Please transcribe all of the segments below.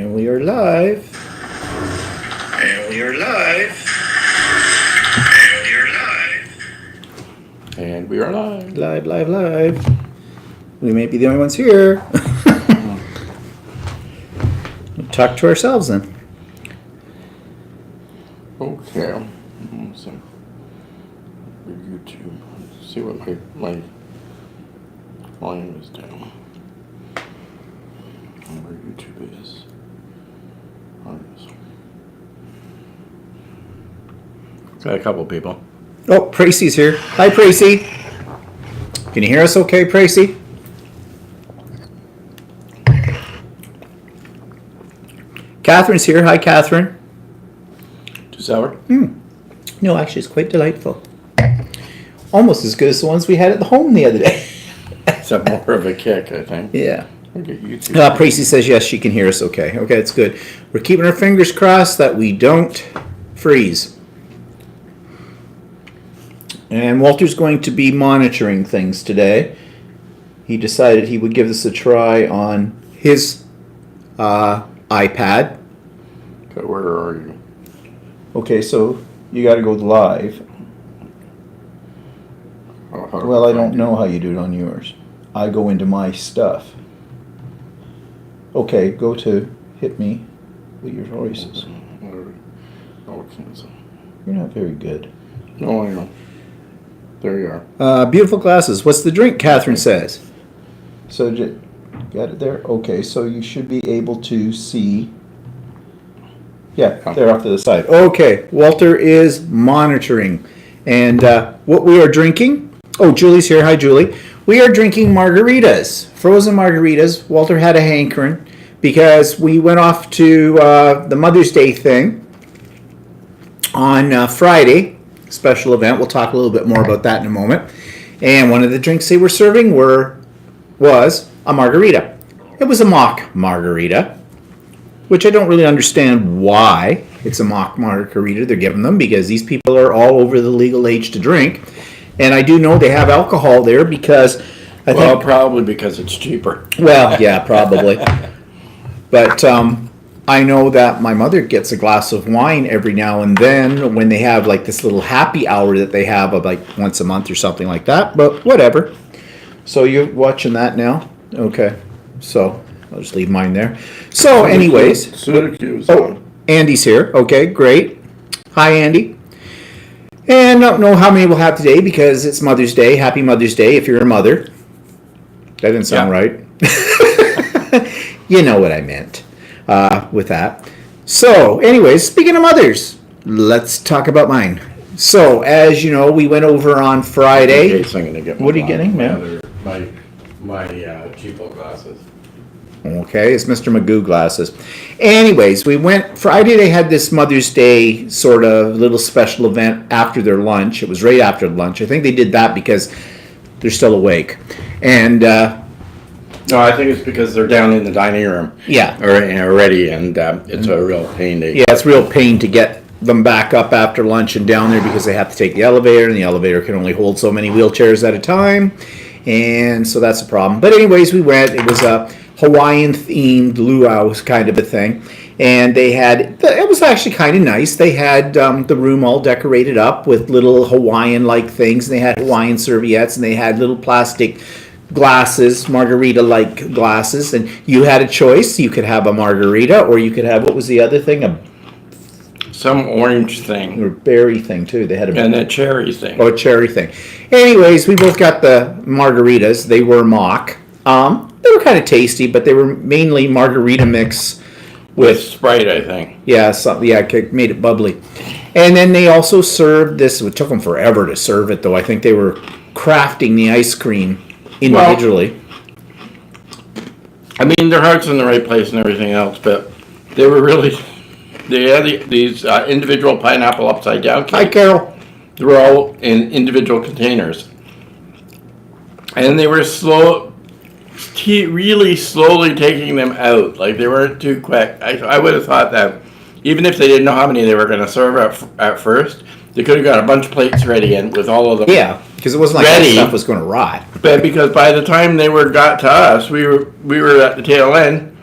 And we are live. And we are live. And we are live. Live. We may be the only ones here. We'll talk to ourselves then. Okay. Let's see. YouTube. Let's see what my volume is down. Where YouTube is. Got a couple people. Oh, Pracy's here. Hi, Pracy. Can you hear us okay, Pracy? Catherine's here. Hi, Catherine. Too sour? No, actually, it's quite delightful. Almost as good as the ones we had at the home the other day. It's a more of a kick, I think. Yeah. I'll get YouTube. Pracy says yes, she can hear us okay. Okay, it's good. We're keeping our fingers crossed that we don't freeze. And Walter's going to be monitoring things today. He decided he would give this a try on his iPad. Okay, where are you? Okay, so you got to go live. Well, I don't know how you do it on yours. I go into my stuff. Okay, go to hit me with your voices. Oh, cancel. You're not very good. No, I know. There you are. Beautiful glasses. What's the drink? Catherine says. So, got it there? Okay, so you should be able to see. Yeah, they're off to the side. Okay, Walter is monitoring. And what we are drinking. Oh, Julie's here. Hi, Julie. We are drinking margaritas, frozen margaritas. Walter had a hankering because we went off to the Mother's Day thing on Friday. Special event. We'll talk a little bit more about that in a moment. And one of the drinks they were serving was a margarita. It was a mock margarita, which I don't really understand why it's a mock margarita they're giving them, because these people are all over the legal age to drink. And I do know they have alcohol there because I think probably because it's cheaper. Well, yeah, probably. But I know that my mother gets a glass of wine every now and then when they have like this little happy hour that they have of like once a month or something like that. But whatever. So you're watching that now? Okay. So I'll just leave mine there. So anyways. Syracuse. Oh, Andy's here. Okay, great. Hi, Andy. And I don't know how many we'll have today because it's Mother's Day. Happy Mother's Day if you're a mother. That didn't sound right. You know what I meant with that. So, anyways, speaking of mothers, let's talk about mine. So, as you know, we went over on Friday. I'm gonna get What are you getting, man? My cheapo glasses. Okay, it's Mr. Magoo glasses. Anyways, we went Friday. They had this Mother's Day sort of little special event after their lunch. It was right after lunch. I think they did that because they're still awake. And no, I think it's because they're down in the dining room. Yeah, already, and it's a real pain. Yeah, it's a real pain to get them back up after lunch and down there because they have to take the elevator, and the elevator can only hold so many wheelchairs at a time, and so that's a problem. But anyways, we went. It was a Hawaiian-themed luau kind of a thing, and it was actually kind of nice. They had the room all decorated up with little Hawaiian-like things, and they had Hawaiian serviettes, and they had little plastic glasses, margarita-like glasses, and you had a choice. You could have a margarita, or you could have, what was the other thing? Some orange thing. Or berry thing, too. They had and a cherry thing. Oh, a cherry thing. Anyways, we both got the margaritas. They were mock. They were kind of tasty, but they were mainly margarita mix with Sprite, I think. Yeah, made it bubbly. And then they also served this. It took them forever to serve it, though. I think they were crafting the ice cream individually. Well, I mean, their heart's in the right place and everything else, but they had these individual pineapple upside down cakes. Hi, Carol. They were all in individual containers. And they were really slowly taking them out. Like, they weren't too quick. I would have thought that even if they didn't know how many they were going to serve at first, they could have got a bunch of plates ready and with all of them. Yeah, because it wasn't like that stuff was going to rot. But because by the time they got to us, we were at the tail end,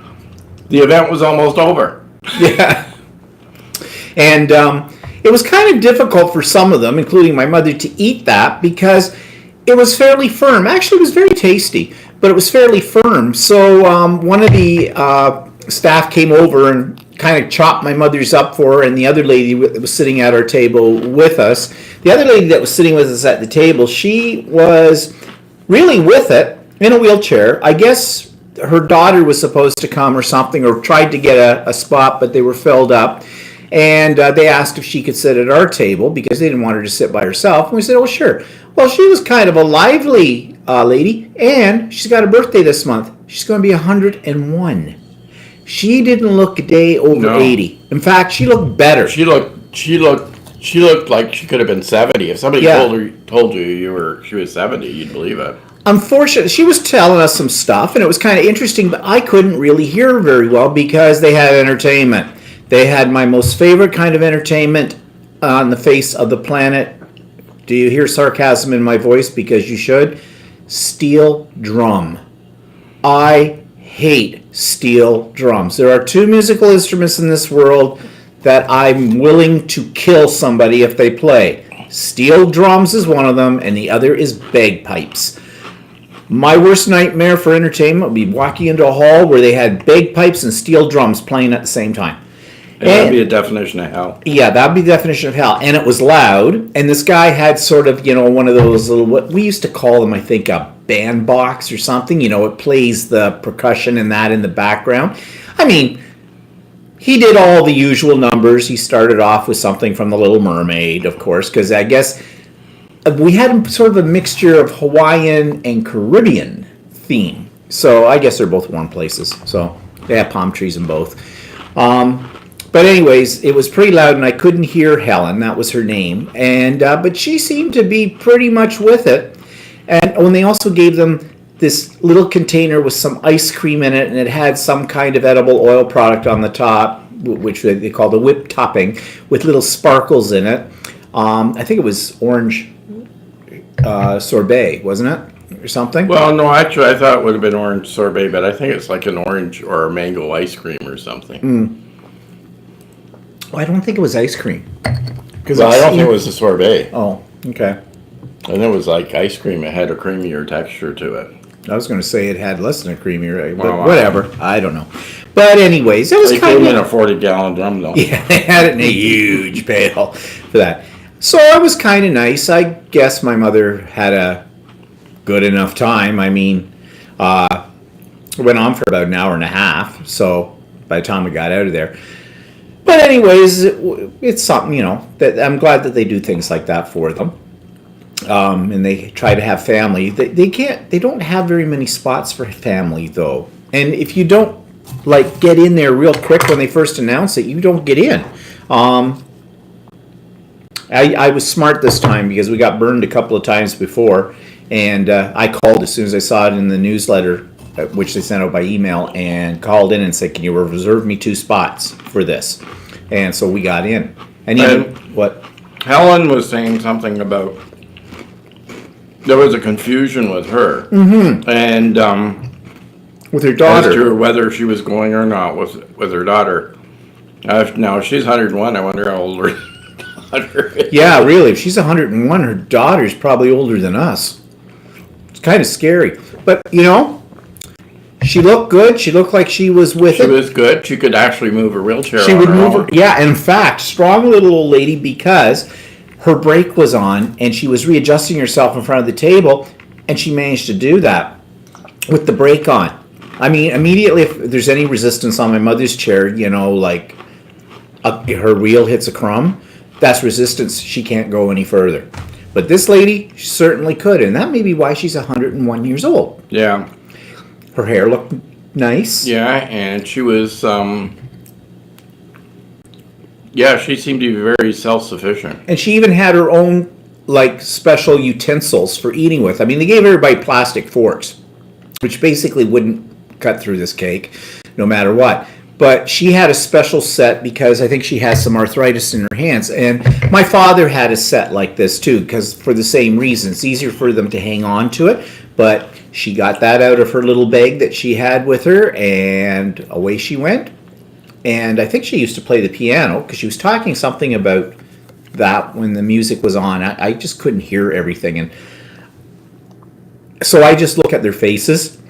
the event was almost over. Yeah. And it was kind of difficult for some of them, including my mother, to eat that because it was fairly firm. Actually, it was very tasty, but it was fairly firm. So one of the staff came over and kind of chopped my mother's up for her, and the other lady that was sitting at our table with us, the other lady that was sitting with us at the table, she was really with it in a wheelchair. I guess her daughter was supposed to come or something, or tried to get a spot, but they were filled up. And they asked if she could sit at our table because they didn't want her to sit by herself. And we said, oh, sure. Well, she was kind of a lively lady, and she's got a birthday this month. She's going to be 101. She didn't look a day over 80. In fact, she looked better. She looked like she could have been 70. If somebody told you she was 70, you'd believe it. Unfortunately, she was telling us some stuff, and it was kind of interesting, but I couldn't really hear her very well because they had entertainment. They had my most favorite kind of entertainment on the face of the planet. Do you hear sarcasm in my voice? Because you should. Steel drum. I hate steel drums. There are two musical instruments in this world that I'm willing to kill somebody if they play. Steel drums is one of them, and the other is bagpipes. My worst nightmare for entertainment would be walking into a hall where they had bagpipes and steel drums playing at the same time. And that'd be a definition of hell. Yeah, that'd be the definition of hell. And it was loud. And this guy had sort of, one of those little, what we used to call them, I think, a band box or something. It plays the percussion and that in the background. I mean, he did all the usual numbers. He started off with something from The Little Mermaid, of course, because I guess we had sort of a mixture of Hawaiian and Caribbean theme. So I guess they're both warm places. So they have palm trees in both. But anyways, it was pretty loud, and I couldn't hear Helen. That was her name. And but she seemed to be pretty much with it. And when they also gave them this little container with some ice cream in it, and it had some kind of edible oil product on the top, which they call the whipped topping, with little sparkles in it. I think it was orange sorbet, wasn't it? Or something? Well, no, actually, I thought it would have been orange sorbet, but I think it's like an orange or a mango ice cream or something. Well, I don't think it was ice cream. I don't think it was a sorbet. Oh, okay. And it was like ice cream. It had a creamier texture to it. I was going to say it had less than a creamier, but Well, whatever. I don't know. But anyways, it was They kind came in a of... 40-gallon drum, though. Yeah, they had it in a huge pail for that. So it was kind of nice. I guess my mother had a good enough time. I mean, it went on for about an hour and a half. So by the time we got out of there. But anyways, it's something, that I'm glad that they do things like that for them. And they try to have family. They don't have very many spots for family, though. And if you don't, get in there real quick when they first announce it, you don't get in. I was smart this time because we got burned a couple of times before. And I called as soon as I saw it in the newsletter, which they sent out by email, and called in and said, can you reserve me 2 spots for this? And so we got in. And even, what? Helen was saying something about there was a confusion with her. Mm-hmm. And with her daughter. as to whether she was going or not with her daughter. Now, she's 101. I wonder how old her daughter is. Yeah, really. If she's 101, her daughter's probably older than us. It's kind of scary. But, she looked good. She looked like she was with it. She was good. She could actually move her wheelchair She on would her move own. her. Yeah, in fact, strong little old lady, because her brake was on and she was readjusting herself in front of the table, and she managed to do that with the brake on. I mean, immediately, if there's any resistance on my mother's chair, her wheel hits a crumb, that's resistance. She can't go any further. But this lady certainly could, and that may be why she's 101 years old. Yeah. Her hair looked nice. Yeah, and she was, she seemed to be very self-sufficient. And she even had her own, special utensils for eating with. I mean, they gave everybody plastic forks, which basically wouldn't cut through this cake, no matter what. But she had a special set because I think she has some arthritis in her hands. And my father had a set like this, too, because for the same reason. It's easier for them to hang on to it, but She got that out of her little bag that she had with her, and away she went. And I think she used to play the piano because she was talking something about that when the music was on. I just couldn't hear everything. And so I just look at their faces.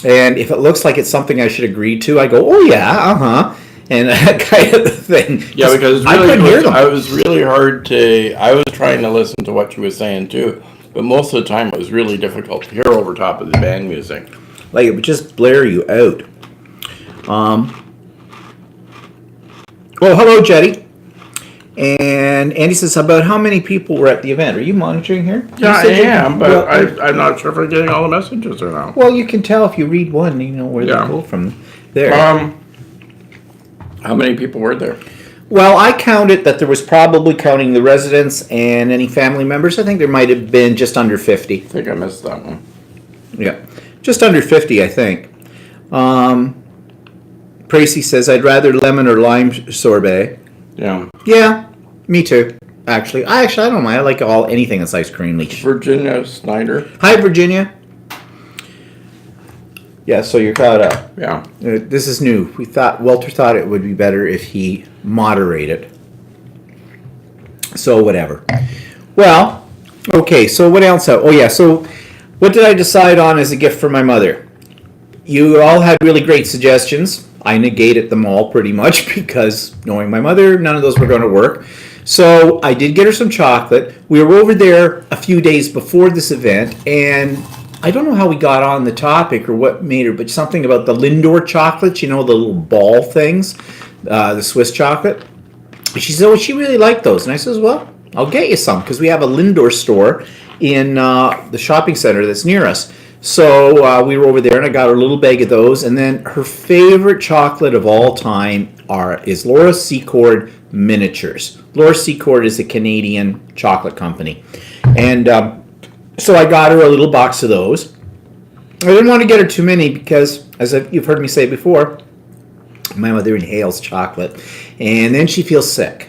And if it looks like it's something I should agree to, I go, oh, yeah, uh-huh. And that kind of thing. Yeah, because I couldn't hear them. I was really hard to. I was trying to listen to what she was saying too, but most of the time it was really difficult to hear over top of the band music. Like, it would just blare you out. Well, hello, Jetty. And Andy says, about how many people were at the event? Are you monitoring here? Yeah, I am, but well, I'm not sure if I'm getting all the messages or not. Well, you can tell if you read one, you know where they go from there. How many people were there? Well, I counted that there was probably, counting the residents and any family members, I think there might have been just under 50. I think I missed that one. Yeah, just under 50, I think. Tracy says, I'd rather lemon or lime sorbet. Yeah. Yeah, me too. Actually, I don't mind. I like anything that's ice cream. Virginia Snyder. Hi, Virginia. Yeah, so you're caught up. Yeah. This is new. Walter thought it would be better if he moderated. So whatever. Well, okay. So what else? Oh yeah. So what did I decide on as a gift for my mother? You all had really great suggestions. I negated them all pretty much because knowing my mother, none of those were going to work. So I did get her some chocolate. We were over there a few days before this event, and I don't know how we got on the topic or what made her, but something about the Lindor chocolates, you know, the little ball things, the Swiss chocolate. She said, oh, she really liked those. And I says, well, I'll get you some because we have a Lindor store in the shopping center that's near us. So we were over there and I got her a little bag of those. And then her favorite chocolate of all time is Laura Secord Miniatures. Laura Secord is a Canadian chocolate company. And so I got her a little box of those. I didn't want to get her too many because, as you've heard me say before, my mother inhales chocolate and then she feels sick.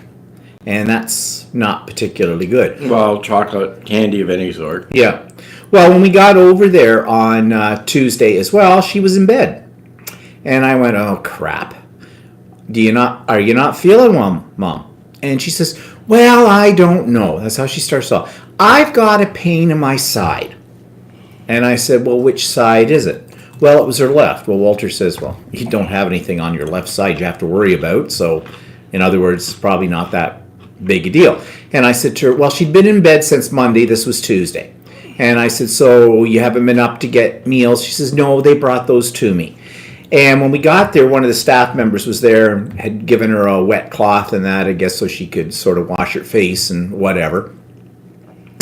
And that's not particularly good. Well, chocolate candy of any sort. Yeah. Well, when we got over there on Tuesday as well, she was in bed. And I went, oh, crap. Are you not feeling well, Mom? And she says, well, I don't know. That's how she starts off. I've got a pain in my side. And I said, well, which side is it? Well, it was her left. Well, Walter says, well, you don't have anything on your left side you have to worry about. So, in other words, it's probably not that big a deal. And I said to her, well, she'd been in bed since Monday. This was Tuesday. And I said, so you haven't been up to get meals? She says, no, they brought those to me. And when we got there, one of the staff members was there and had given her a wet cloth and that, I guess, so she could sort of wash her face and whatever.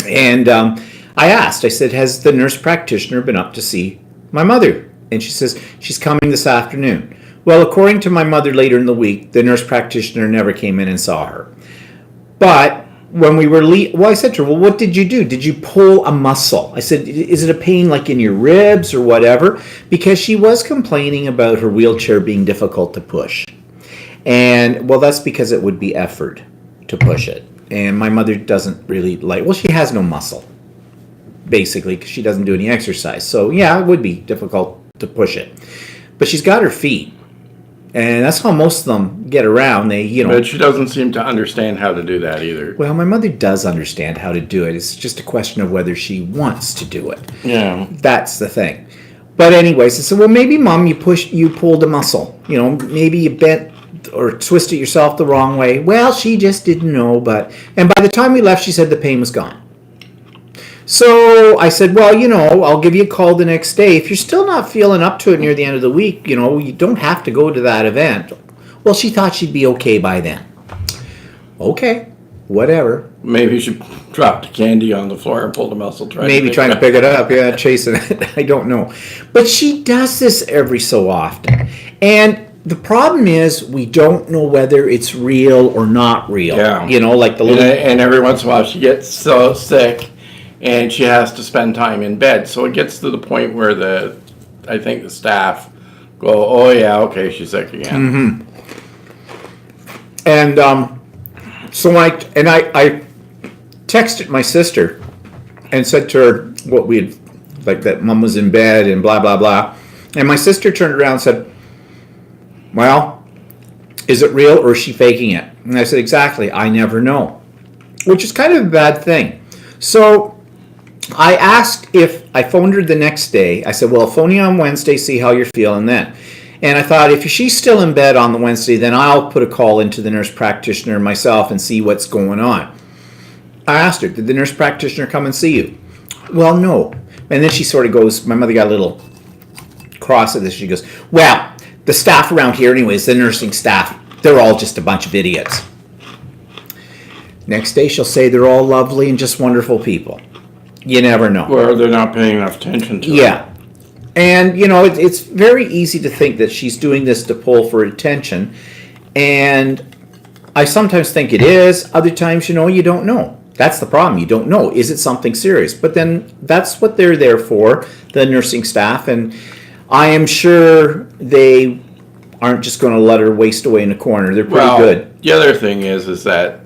And I asked, I said, has the nurse practitioner been up to see my mother? And she says, she's coming this afternoon. Well, according to my mother later in the week, the nurse practitioner never came in and saw her. But when we were I said to her, well, what did you do? Did you pull a muscle? I said, is it a pain like in your ribs or whatever? Because she was complaining about her wheelchair being difficult to push. And, well, that's because it would be effort to push it. And my mother doesn't really she has no muscle, basically, because she doesn't do any exercise. So, yeah, it would be difficult to push it. But she's got her feet. And that's how most of them get around. But she doesn't seem to understand how to do that either. Well, my mother does understand how to do it. It's just a question of whether she wants to do it. Yeah. That's the thing. But anyways, I said, well, maybe, Mom, you pulled a muscle. Maybe you bent or twisted yourself the wrong way. Well, she just didn't know. And by the time we left, she said the pain was gone. So I said, well, I'll give you a call the next day. If you're still not feeling up to it near the end of the week, you don't have to go to that event. Well, she thought she'd be okay by then. Okay, whatever. Maybe she dropped the candy on the floor and pulled a muscle. Trying to pick it up. Yeah, chasing it. I don't know. But she does this every so often. And the problem is we don't know whether it's real or not real. Yeah. Like the little... And every once in a while she gets so sick and she has to spend time in bed. So it gets to the point where I think the staff go, oh yeah, okay, she's sick again. Mm-hmm. And so I texted my sister and said to her what we had like that mom was in bed and blah, blah, blah. And my sister turned around and said, well, is it real or is she faking it? And I said, exactly, I never know. Which is kind of a bad thing. So I asked if I phoned her the next day. I said, well, I'll phone you on Wednesday, see how you're feeling then. And I thought, if she's still in bed on the Wednesday, then I'll put a call into the nurse practitioner myself and see what's going on. I asked her, did the nurse practitioner come and see you? Well, no. And then she sort of goes, my mother got a little cross at this. She goes, well, the staff around here anyways, the nursing staff, they're all just a bunch of idiots. Next day she'll say they're all lovely and just wonderful people. You never know. Well, they're not paying enough attention to it. Yeah. And, it's very easy to think that she's doing this to pull for attention. And I sometimes think it is. Other times, you don't know. That's the problem. You don't know. Is it something serious? But then that's what they're there for, the nursing staff. And I am sure they aren't just going to let her waste away in a corner. They're pretty good. The other thing is that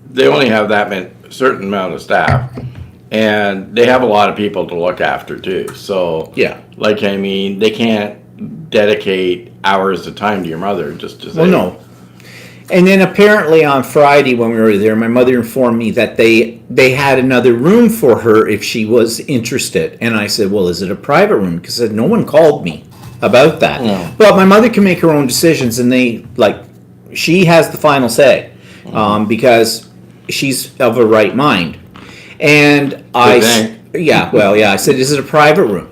they only have that certain amount of staff. And they have a lot of people to look after too. So, yeah. They can't dedicate hours of time to your mother just to say. Well, no. And then apparently on Friday when we were there, my mother informed me that they had another room for her if she was interested. And I said, well, is it a private room? Because no one called me about that. No. But my mother can make her own decisions, and she has the final say because she's of a right mind. And I said, is it a private room?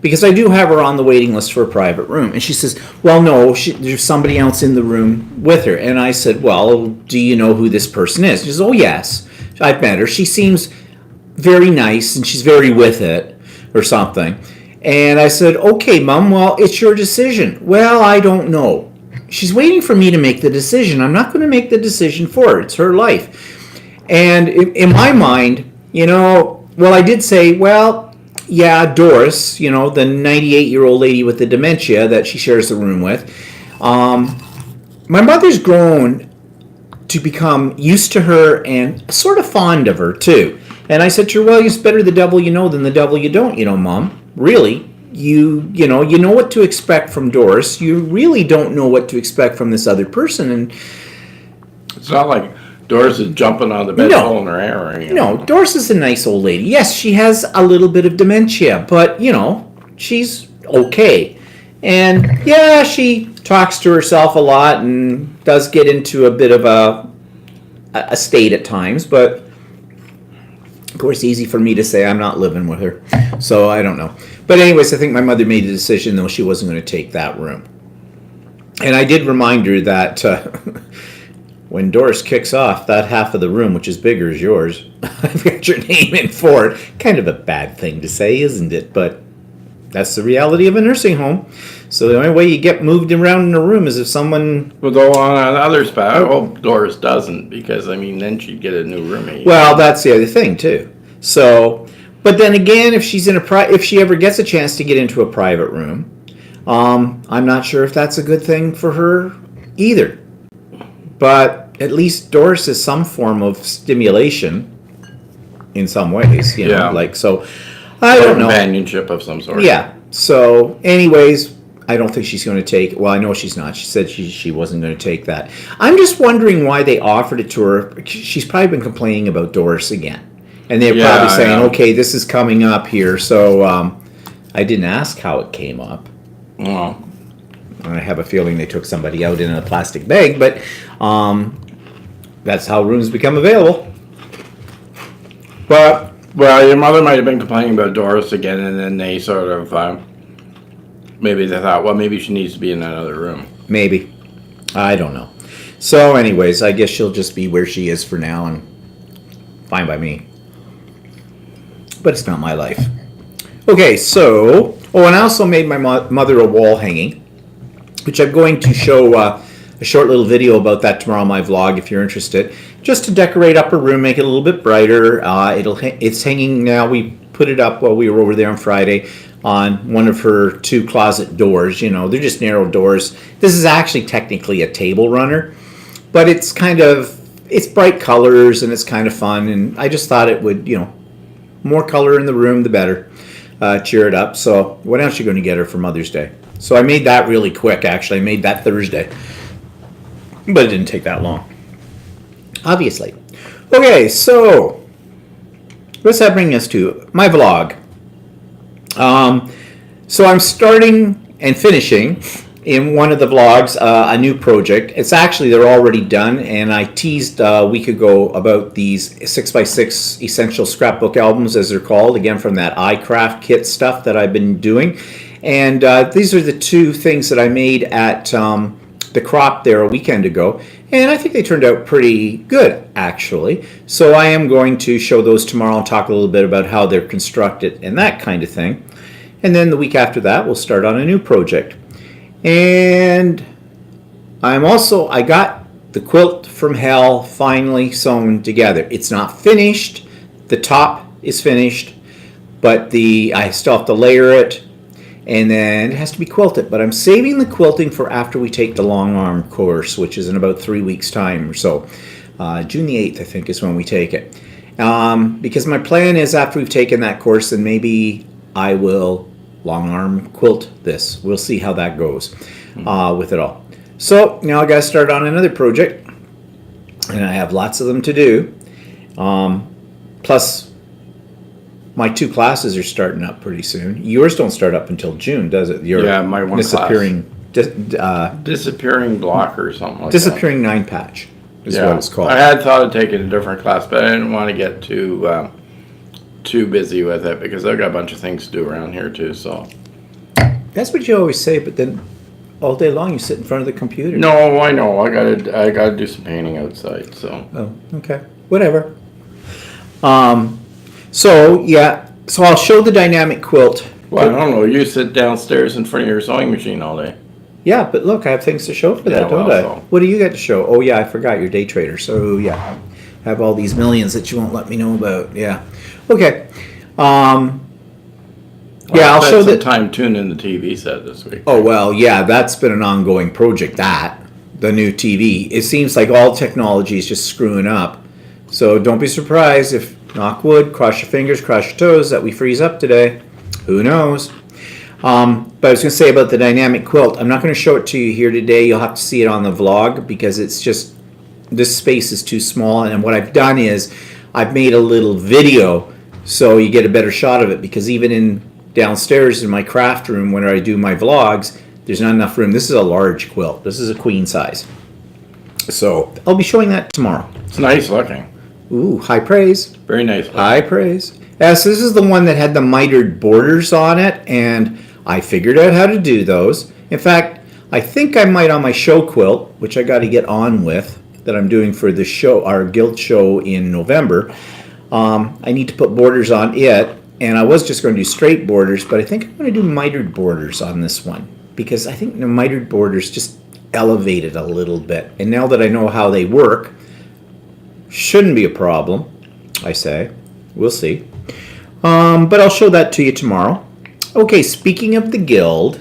Because I do have her on the waiting list for a private room. And she says, well, no, there's somebody else in the room with her. And I said, well, do you know who this person is? She says, oh, yes, I've met her. She seems very nice and she's very with it or something. And I said, okay, Mom, well, it's your decision. Well, I don't know. She's waiting for me to make the decision. I'm not going to make the decision for her. It's her life. And in my mind, I did say, well, yeah, Doris, the 98-year-old lady with the dementia that she shares the room with. My mother's grown to become used to her and sort of fond of her, too. And I said to her, well, it's better the devil you know than the devil you don't, Mom. Really, you know what to expect from Doris. You really don't know what to expect from this other person. And it's not like Doris is jumping on the bed pulling her hair or anything. No, Doris is a nice old lady. Yes, she has a little bit of dementia, but, she's okay. And, yeah, she talks to herself a lot and does get into a bit of a state at times, but, of course, easy for me to say I'm not living with her, so I don't know. But anyways, I think my mother made a decision, though, she wasn't going to take that room. And I did remind her that when Doris kicks off, that half of the room, which is bigger, is yours. I've got your name in for it. Kind of a bad thing to say, isn't it? But that's the reality of a nursing home. So the only way you get moved around in a room is if someone will go on other spots. I hope Doris doesn't, because then she'd get a new roommate. Well, that's the other thing too. So, but then again, if she's if she ever gets a chance to get into a private room, I'm not sure if that's a good thing for her either. But at least Doris is some form of stimulation in some ways, so I don't know. Companionship of some sort. Yeah. So anyways, I don't think she's going to take it. Well, I know she's not. She said she wasn't going to take that. I'm just wondering why they offered it to her. She's probably been complaining about Doris again. And they're probably saying, okay, this is coming up here. So I didn't ask how it came up. Well, I have a feeling they took somebody out in a plastic bag, but that's how rooms become available. But, your mother might have been complaining about Doris again, and then they sort of, maybe they thought, well, maybe she needs to be in another room. Maybe. I don't know. So anyways, I guess she'll just be where she is for now, and fine by me. But it's not my life. Okay, so, and I also made my mother a wall hanging, which I'm going to show a short little video about that tomorrow on my vlog if you're interested, just to decorate up her room, make it a little bit brighter. It's hanging now. We put it up while we were over there on Friday on one of her 2 closet doors. They're just narrow doors. This is actually technically a table runner, but it's bright colors and it's kind of fun, and I just thought it would, more color in the room, the better. cheer it up. So what else are you going to get her for Mother's Day? So I made that really quick, actually. I made that Thursday. But it didn't take that long. Obviously. Okay, so what's that bring us to? My vlog. So I'm starting and finishing in one of the vlogs a new project. It's actually, they're already done, and I teased a week ago about these 6x6 essential scrapbook albums, as they're called, again from that iCraft kit stuff that I've been doing. And these are the two things that I made at the crop there a weekend ago, and I think they turned out pretty good, actually. So I am going to show those tomorrow and talk a little bit about how they're constructed and that kind of thing. And then the week after that, we'll start on a new project. And I got the quilt from hell finally sewn together. It's not finished. The top is finished, but I still have to layer it, and then it has to be quilted. But I'm saving the quilting for after we take the long arm course, which is in about 3 weeks' time or so. June the 8th, I think, is when we take it. Because my plan is after we've taken that course, then maybe I will long arm quilt this. We'll see how that goes with it all. So now I got to start on another project, and I have lots of them to do. Plus, my 2 classes are starting up pretty soon. Yours don't start up until June, does it? My one disappearing, disappearing block or something like disappearing 9 patch is what it's called. I had thought of taking a different class, but I didn't want to get too busy with it because I've got a bunch of things to do around here too. So that's what you always say, but then all day long you sit in front of the computer. no, I know I gotta do some painting outside. So okay, whatever. So I'll show the dynamic quilt. well, I don't know. You sit downstairs in front of your sewing machine all day. Yeah, but look, I have things to show for that, don't I? So. What do you got to show? Oh yeah, I forgot, you're day trader. So yeah, I have all these millions that you won't let me know about. Yeah. Okay. Well, I'll I show spent that. some time tuning the TV set this week. Oh well, yeah, that's been an ongoing project. The new TV. It seems like all technology is just screwing up. So don't be surprised if, knock wood, cross your fingers, cross your toes, that we freeze up today. Who knows? But I was going to say about the dynamic quilt. I'm not going to show it to you here today. You'll have to see it on the vlog because it's just, this space is too small. And what I've done is I've made a little video so you get a better shot of it, because even in downstairs in my craft room when I do my vlogs, there's not enough room. This is a large quilt. This is a queen size. So I'll be showing that tomorrow. It's nice looking. Ooh, high praise. Very nice looking. High praise. Yes, this is the one that had the mitered borders on it, and I figured out how to do those. In fact, I think I might on my show quilt, which I got to get on with, that I'm doing for the show, our guild show in November. I need to put borders on it, and I was just going to do straight borders, but I think I'm going to do mitered borders on this one, because I think the mitered borders just elevate it a little bit. And now that I know how they work, shouldn't be a problem, I say. We'll see. But I'll show that to you tomorrow. Okay, speaking of the guild,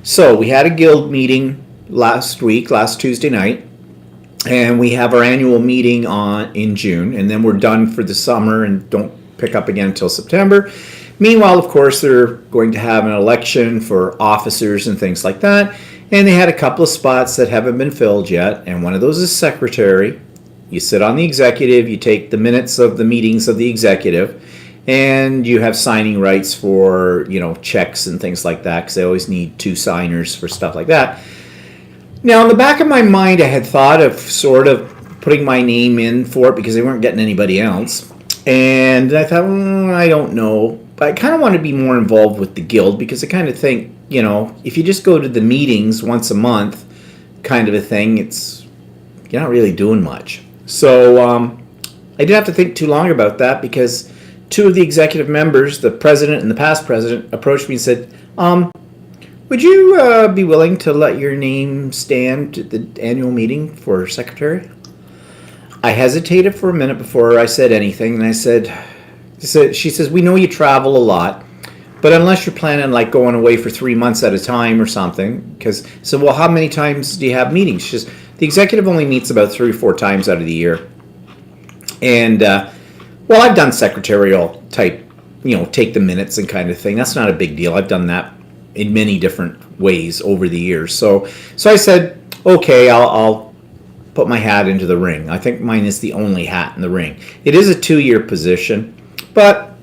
so we had a guild meeting last Tuesday night, and we have our annual meeting in June, and then we're done for the summer and don't pick up again until September. Meanwhile, of course, they're going to have an election for officers and things like that, and they had a couple of spots that haven't been filled yet, and one of those is secretary. You sit on the executive, you take the minutes of the meetings of the executive, and you have signing rights for, checks and things like that, because they always need 2 signers for stuff like that. Now, in the back of my mind, I had thought of sort of putting my name in for it because they weren't getting anybody else. And I thought, I don't know. But I kind of want to be more involved with the guild, because I kind of think, if you just go to the meetings once a month kind of a thing, you're not really doing much. So I didn't have to think too long about that, because 2 of the executive members, the president and the past president, approached me and said, would you be willing to let your name stand at the annual meeting for secretary? I hesitated for a minute before I said anything, and she says, we know you travel a lot, but unless you're planning like going away for 3 months at a time or something, because I said, well, how many times do you have meetings? She says, the executive only meets about 3 or 4 times out of the year. And, I've done secretarial type take the minutes and kind of thing. That's not a big deal. I've done that in many different ways over the years. So I said, okay, I'll put my hat into the ring. I think mine is the only hat in the ring. It is a 2-year position, but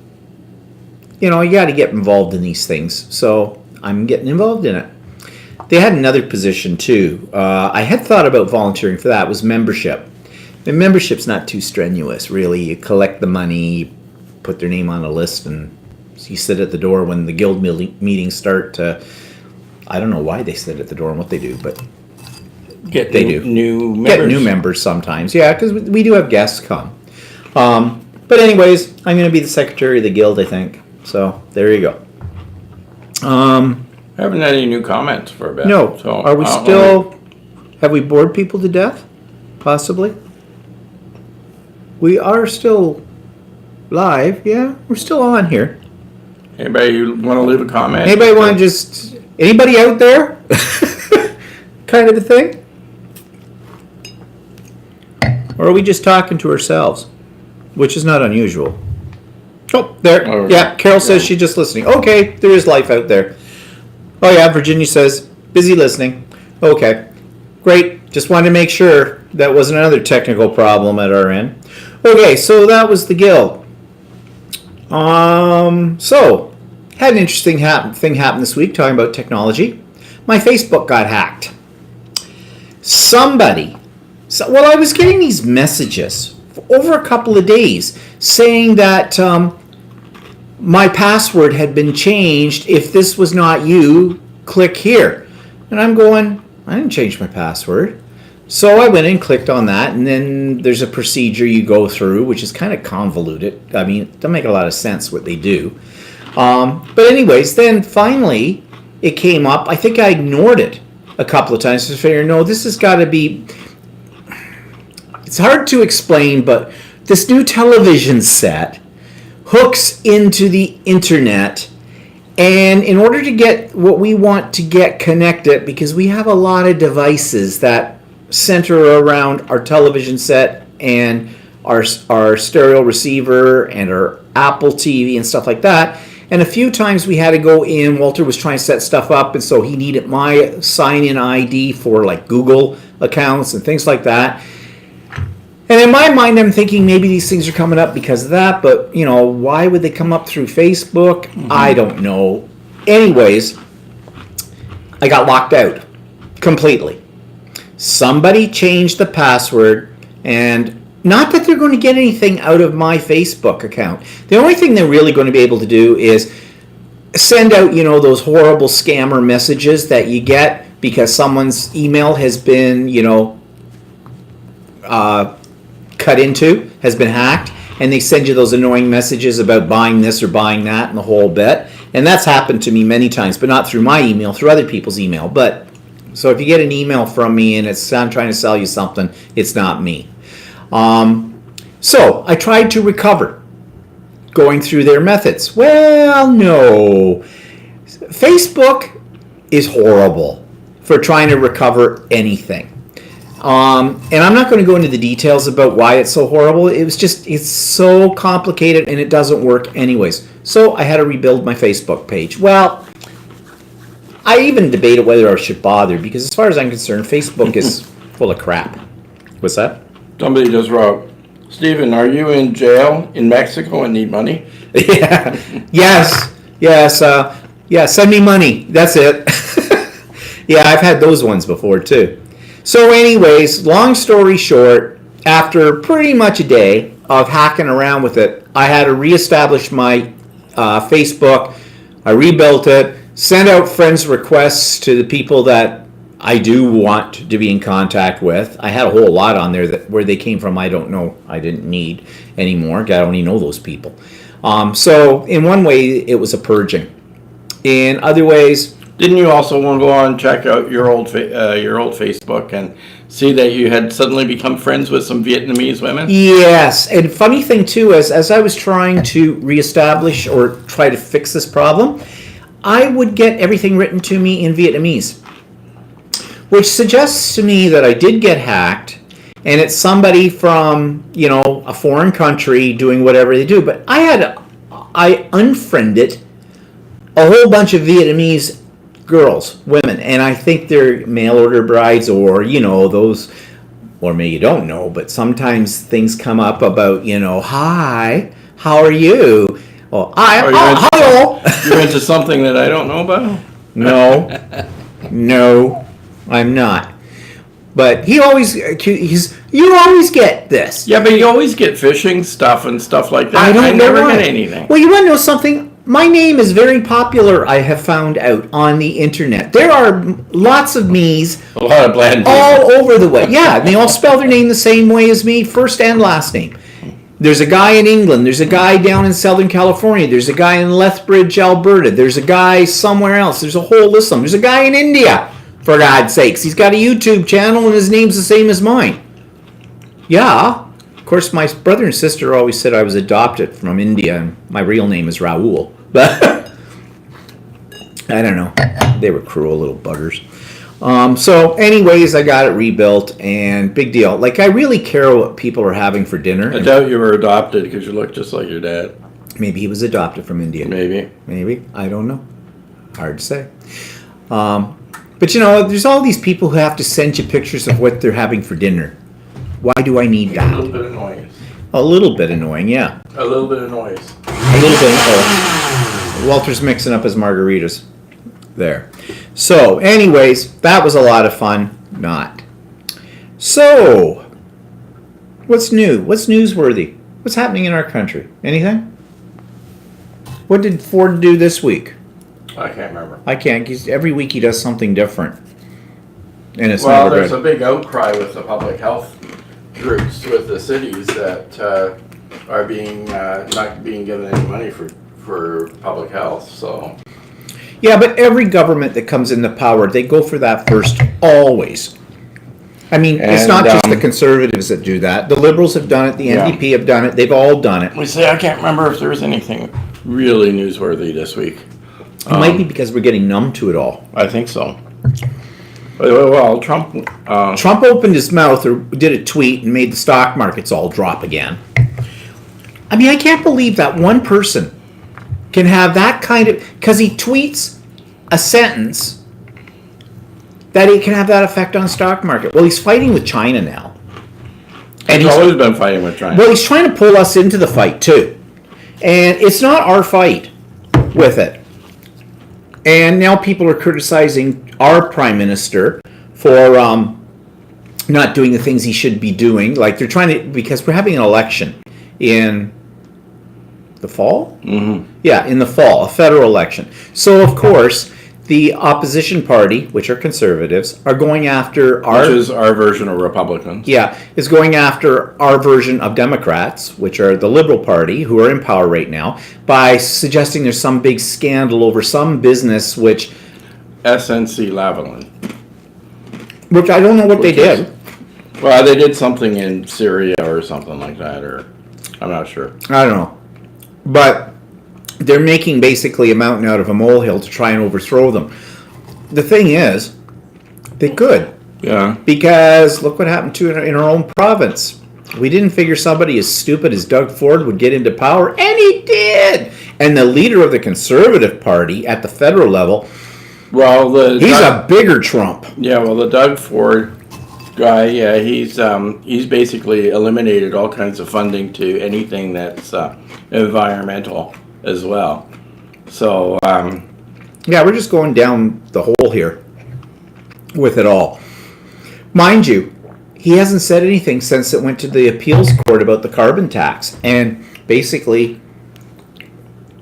you got to get involved in these things. So I'm getting involved in it. They had another position too. I had thought about volunteering for that. It was membership. The membership's not too strenuous, really. You collect the money, put their name on a list, and you sit at the door when the guild meetings start. I don't know why they sit at the door and what they do, but Get they new, do. new members. Get new members sometimes. Yeah, because we do have guests come. But anyways, I'm going to be the secretary of the guild, I think. So there you go. I haven't had any new comments for a bit. No. So Are we I don't still... Have we bored people to death? Possibly. We are still live. Yeah, we're still on here. Anybody want to leave a comment? Anybody want to just... Anybody out there? Kind of a thing? Or are we just talking to ourselves? Which is not unusual. Oh, there. Oh, yeah, Carol says yeah. she's just listening. Okay, there is life out there. Oh yeah, Virginia says, busy listening. Okay, great. Just wanted to make sure that wasn't another technical problem at our end. Okay, so that was the guild. So, had an interesting thing happen this week talking about technology. My Facebook got hacked. I was getting these messages for over a couple of days saying that my password had been changed. If this was not you, click here. And I'm going, I didn't change my password. So I went and clicked on that, and then there's a procedure you go through, which is kind of convoluted. I mean, it doesn't make a lot of sense what they do. But anyways, then finally it came up. I think I ignored it a couple of times to figure, no, this has got to be... It's hard to explain, but this new television set hooks into the internet, and in order to get what we want to get connected, because we have a lot of devices that center around our television set and our stereo receiver and our Apple TV and stuff like that. And a few times we had to go in, Walter was trying to set stuff up, and so he needed my sign-in ID for like Google accounts and things like that. And in my mind, I'm thinking maybe these things are coming up because of that, but, why would they come up through Facebook? Mm-hmm. I don't know. Anyways, I got locked out completely. Somebody changed the password, and not that they're going to get anything out of my Facebook account. The only thing they're really going to be able to do is send out, those horrible scammer messages that you get because someone's email has been, cut into, has been hacked, and they send you those annoying messages about buying this or buying that and the whole bit. And that's happened to me many times, but not through my email, through other people's email. But so if you get an email from me and I'm trying to sell you something, it's not me. So I tried to recover, going through their methods. Well, no. Facebook is horrible for trying to recover anything. And I'm not going to go into the details about why it's so horrible. It's so complicated and it doesn't work anyways. So I had to rebuild my Facebook page. Well, I even debated whether I should bother because as far as I'm concerned, Facebook is full of crap. What's that? Somebody just wrote, Stephen, are you in jail in Mexico and need money? Yeah. Yes. Yeah, send me money. That's it. Yeah, I've had those ones before too. So anyways, long story short, after pretty much a day of hacking around with it, I had to reestablish my Facebook. I rebuilt it, sent out friends requests to the people that I do want to be in contact with. I had a whole lot on there that where they came from, I don't know. I didn't need anymore. I only know those people. So in one way, it was a purging. In other ways... Didn't you also want to go on and check out your old Facebook and see that you had suddenly become friends with some Vietnamese women? Yes, and funny thing too, as I was trying to reestablish or try to fix this problem, I would get everything written to me in Vietnamese, which suggests to me that I did get hacked, and it's somebody from, a foreign country doing whatever they do. But I I unfriended a whole bunch of Vietnamese girls, women, and I think they're mail order brides, or those, or maybe you don't know, but sometimes things come up about hi, how are you? Oh, hello. You're into something that I don't know about? No, I'm not. But you always get this. Yeah, but you always get phishing stuff and stuff like that. I never why. get anything. Well, you want to know something? My name is very popular, I have found out, on the internet. There are lots of me's A lot of bland people. all over the way. Yeah, they all spell their name the same way as me, first and last name. There's a guy in England. There's a guy down in Southern California. There's a guy in Lethbridge, Alberta. There's a guy somewhere else. There's a whole list of them. There's a guy in India, for God's sakes. He's got a YouTube channel and his name's the same as mine. Yeah. Of course, my brother and sister always said I was adopted from India and my real name is Raoul. But I don't know. They were cruel little buggers. So anyways, I got it rebuilt and big deal. Like, I really care what people are having for dinner. I doubt you were adopted because you look just like your dad. Maybe he was adopted from India. Maybe. I don't know. Hard to say. But there's all these people who have to send you pictures of what they're having for dinner. Why do I need A that? little bit annoying. A little bit annoying, yeah. A little bit of noise. A little bit. Walter's mixing up his margaritas there. So, anyways, that was a lot of fun. Not. So, what's new? What's newsworthy? What's happening in our country? Anything? What did Ford do this week? I can't remember. I can't. Every week he does something different. And it's Well, never there's good. a big outcry with the public health groups with the cities that are being not being given any money for public health. So Yeah, but every government that comes into power, they go for that first, always. I mean, it's And, not just the conservatives that do that. The liberals have done it. The Yeah. NDP have done it. They've all done it. we say I can't remember if there was anything really newsworthy this week. It might be because we're getting numb to it all. I think so. Well, Trump. Trump opened his mouth or did a tweet and made the stock markets all drop again. I mean, I can't believe that one person can have that kind of, because he tweets a sentence that he can have that effect on the stock market. Well, he's fighting with China now. And he's always been fighting with China. Well, he's trying to pull us into the fight too. And it's not our fight with it. And now people are criticizing our prime minister for not doing the things he should be doing. Like, they're trying to, because we're having an election in the fall? Mm-hmm. Yeah, in the fall, a federal election. So, of course, the opposition party, which are conservatives, are going after our... Which is our version of Republicans. Yeah, is going after our version of Democrats, which are the Liberal Party, who are in power right now, by suggesting there's some big scandal over some business which SNC Lavalin. I don't know what they did. Well, they did something in Syria or something like that, or I'm not sure. I don't know. But they're making basically a mountain out of a molehill to try and overthrow them. The thing is, they could. Yeah. Because look what happened to in our own province. We didn't figure somebody as stupid as Doug Ford would get into power, and he did. And the leader of the Conservative Party at the federal level, Well, he's a bigger Trump. Yeah. Well, the Doug Ford guy, yeah, he's basically eliminated all kinds of funding to anything that's environmental as well. So Yeah, we're just going down the hole here with it all. Mind you, he hasn't said anything since it went to the appeals court about the carbon tax. And basically,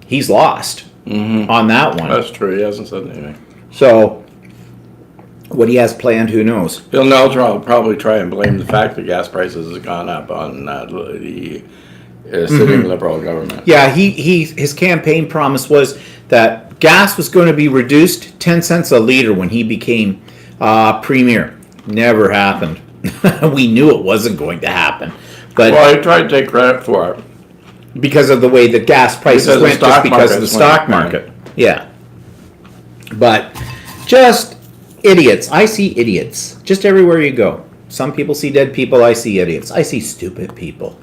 he's lost on that one. that's true. He hasn't said anything. So, what he has planned, who knows? Bill Neldron will probably try and blame the fact that gas prices have gone up on the sitting Liberal government. Yeah, his campaign promise was that gas was going to be reduced 10 cents a liter when he became premier. Never happened. We knew it wasn't going to happen. But Well, he tried to take credit for it. because of the way the gas prices Because the went, just stock because of the markets stock went, market. Yeah. But just idiots. I see idiots just everywhere you go. Some people see dead people. I see idiots. I see stupid people.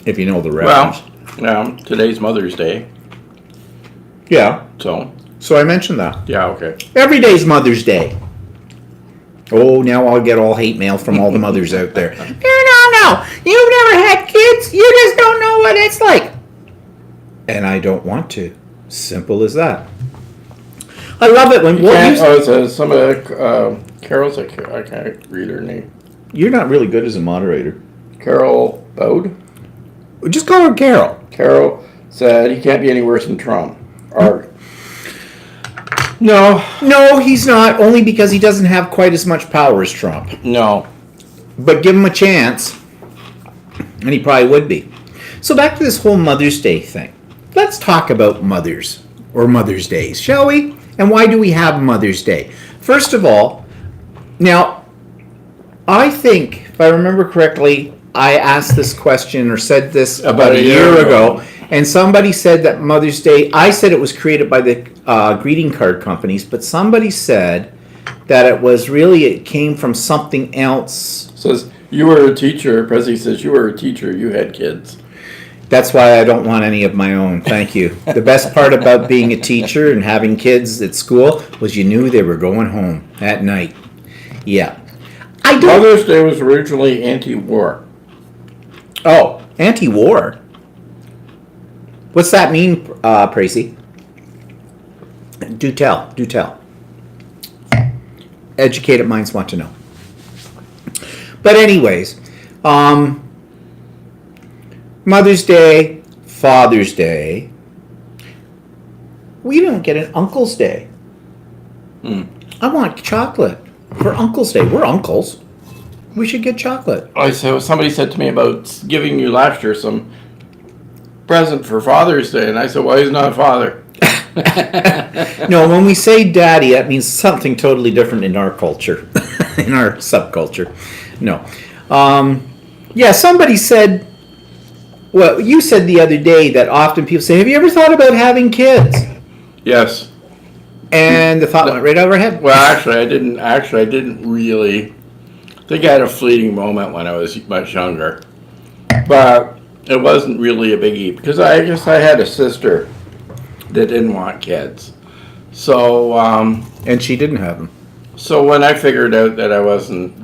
If you know the reference. Well, today's Mother's Day. Yeah. So, So I mentioned that. yeah, okay. Every day's Mother's Day. Oh, now I'll get all hate mail from all the mothers out there. No. You've never had kids. You just don't know what it's like. And I don't want to. Simple as that. I love it when Some of Carol's, I can't read her name. You're not really good as a moderator. Carol Bode? Just call her Carol. Carol said he can't be any worse than Trump. Or, No, he's not. Only because he doesn't have quite as much power as Trump. no. But give him a chance, and he probably would be. So back to this whole Mother's Day thing. Let's talk about mothers or Mother's Days, shall we? And why do we have Mother's Day? First of all, now, I think, if I remember correctly, I asked this question or said this about a year ago, and somebody said that Mother's Day, I said it was created by the greeting card companies, but somebody said that it came from something else. Says, you were a teacher. Prezi says, you were a teacher. You had kids. That's why I don't want any of my own. Thank you. The best part about being a teacher and having kids at school was you knew they were going home at night. Yeah. Mother's Day was originally anti-war. Oh, anti-war? What's that mean, Tracy? Do tell. Educated minds want to know. But anyways, Mother's Day, Father's Day. We don't get an Uncle's Day. I want chocolate for Uncle's Day. We're uncles. We should get chocolate. Somebody said to me about giving you last year some present for Father's Day, and I said, well, he's not a father. No, when we say daddy, that means something totally different in our culture, in our subculture. No. Yeah, somebody said, well, you said the other day that often people say, have you ever thought about having kids? Yes. And the thought went right over our head. Well, actually, I didn't really. I think I had a fleeting moment when I was much younger. But it wasn't really a biggie because I guess I had a sister that didn't want kids. So, And she didn't have them. so when I figured out that I wasn't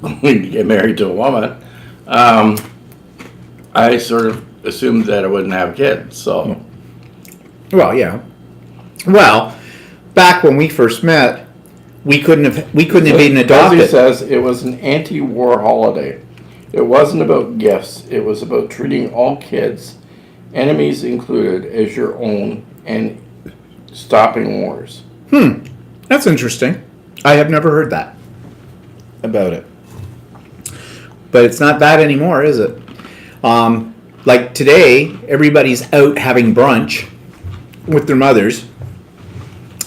going to get married to a woman, I sort of assumed that I wouldn't have kids. So, Well, yeah. Well, back when we first met, we couldn't have been As adopted. he says, it was an anti-war holiday. It wasn't about gifts. It was about treating all kids, enemies included, as your own and stopping wars. That's interesting. I have never heard that about it. But it's not that anymore, is it? Like today, everybody's out having brunch with their mothers.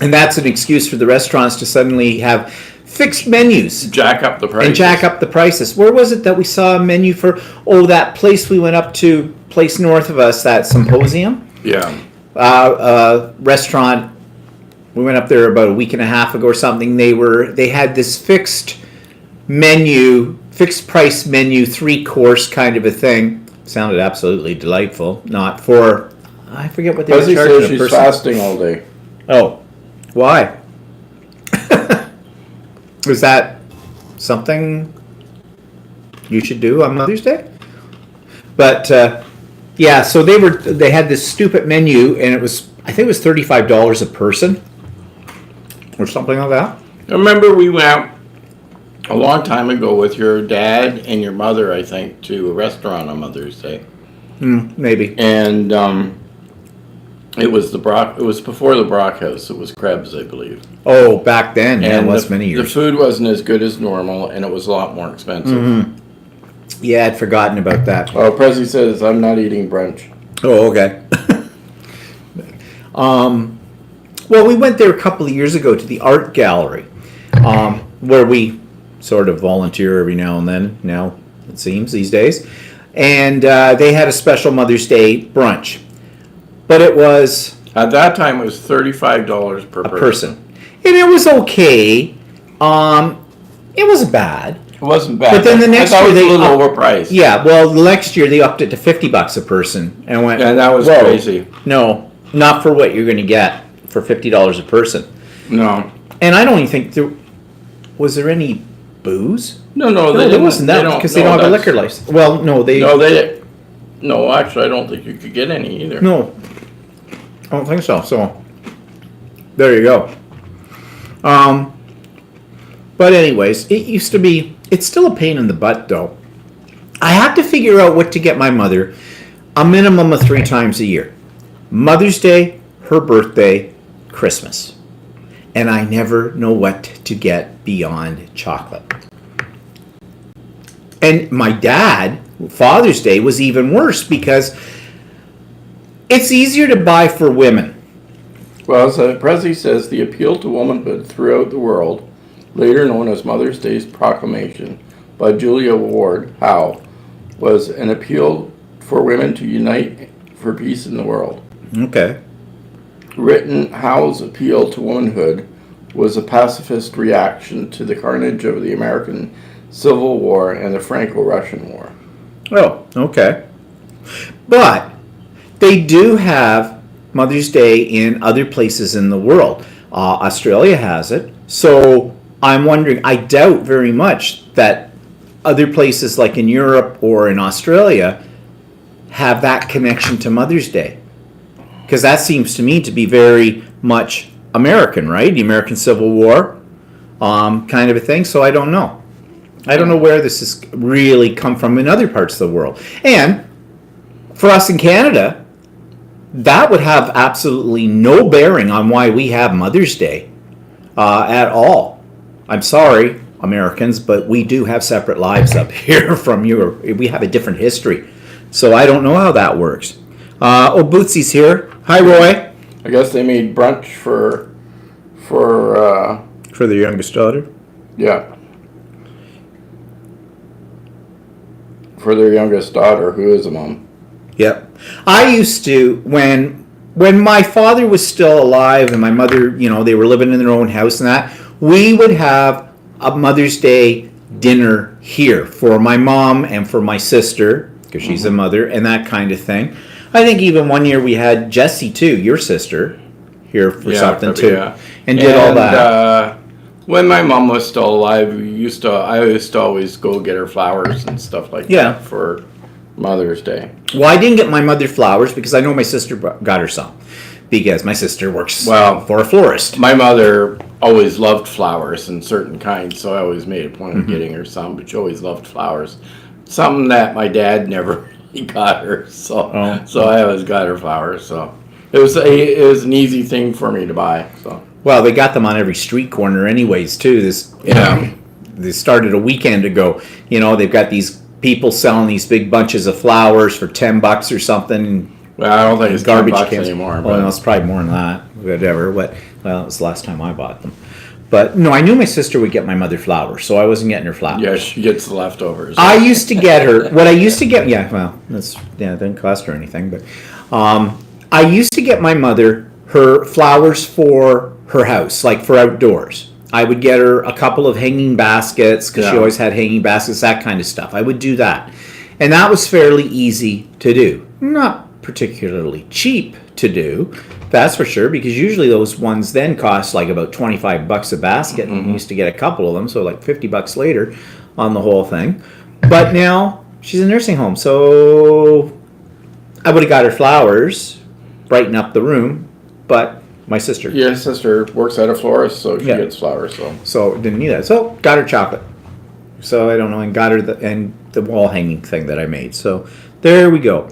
And that's an excuse for the restaurants to suddenly have fixed menus. Jack up the prices. And jack up the prices. Where was it that we saw a menu for, that place we went up to, place north of us, that Symposium? Yeah. Restaurant. We went up there about a week and a half ago or something. They had this fixed menu, fixed price menu, 3-course kind of a thing. Sounded absolutely delightful. Not for, I forget what they were As he charging says, a she's person. fasting all day. Oh, why? Is that something you should do on Mother's Day? But yeah, so they had this stupid menu, and I think it was $35 a person, or something like that. I remember we went a long time ago with your dad and your mother, I think, to a restaurant on Mother's Day, Maybe. and it was before the Brock House. It was Krebs, I believe. Oh, back then, yeah, it was the, many the years. food wasn't as good as normal, and it was a lot more expensive. Yeah, I'd forgotten about that. Oh, Prezi says I'm not eating brunch. Oh, okay. Well, we went there a couple of years ago to the art gallery, where we sort of volunteer every now and then, now it seems these days. And they had a special Mother's Day brunch. But it was At that time, it was $35 per a person. And it was okay. It wasn't bad. It wasn't bad. But then the next I thought year it was a they little overpriced. Yeah, well, the next year they upped it to $50 a person. And went, And that was "Whoa, crazy. No, not for what you're going to get for $50 a person. No. And I don't even think was there any booze. No, No, there wasn't that because they don't have a liquor license. Well, no, they. No, actually, I don't think you could get any either. No, I don't think so. So there you go. But anyways, it used to be. It's still a pain in the butt, though. I have to figure out what to get my mother a minimum of 3 times a year: Mother's Day, her birthday, Christmas. And I never know what to get beyond chocolate. And my dad, Father's Day was even worse because it's easier to buy for women. Well, as Prezi says, the appeal to womanhood throughout the world, later known as Mother's Day's Proclamation by Julia Ward Howe, was an appeal for women to unite for peace in the world. Okay. Written, Howe's appeal to womanhood was a pacifist reaction to the carnage of the American Civil War and the Franco-Russian War. Oh, okay. But they do have Mother's Day in other places in the world. Australia has it. So I'm wondering, I doubt very much that other places like in Europe or in Australia have that connection to Mother's Day. Because that seems to me to be very much American, right? The American Civil War kind of a thing. So I don't know. I don't know where this has really come from in other parts of the world. And for us in Canada, that would have absolutely no bearing on why we have Mother's Day at all. I'm sorry, Americans, but we do have separate lives up here from Europe. We have a different history. So I don't know how that works. Bootsy's here. Hi, Roy. I guess they made brunch for the youngest daughter? Yeah. For their youngest daughter, who is a mom. Yep. I used to, when my father was still alive and my mother, they were living in their own house and that, we would have a Mother's Day dinner here for my mom and for my sister, because she's a mother, and that kind of thing. I think even one year we had Jessie too, your sister, here for something too, and did all that. When my mom was still alive, I used to always go get her flowers and stuff like that for Mother's Day. Well, I didn't get my mother flowers because I know my sister got her some, because my sister works for a florist. My mother always loved flowers in certain kinds, so I always made a point of getting her some, but she always loved flowers. Something that my dad never got her, so I always got her flowers. So it was an easy thing for me to buy. So. Well, they got them on every street corner anyways, too. They started a weekend ago. They've got these people selling these big bunches of flowers for $10 or something. Well, I don't think it's garbage cans anymore. Well, no, it's probably more than that. Whatever. Well, it was the last time I bought them. But no, I knew my sister would get my mother flowers, so I wasn't getting her flowers. Yeah, she gets the leftovers. I used to get her, what I used to get, it didn't cost her anything, but I used to get my mother her flowers for her house, like for outdoors. I would get her a couple of hanging baskets, because she always had hanging baskets, that kind of stuff. I would do that. And that was fairly easy to do. Not particularly cheap to do, that's for sure, because usually those ones then cost like about $25 a basket, and we used to get a couple of them, so like $50 later on the whole thing. But now she's in a nursing home, so I would have got her flowers, brighten up the room, but my sister. Your sister works at a florist, so she gets flowers. So didn't need that. So got her chocolate. So I don't know, and got her the wall hanging thing that I made. So there we go.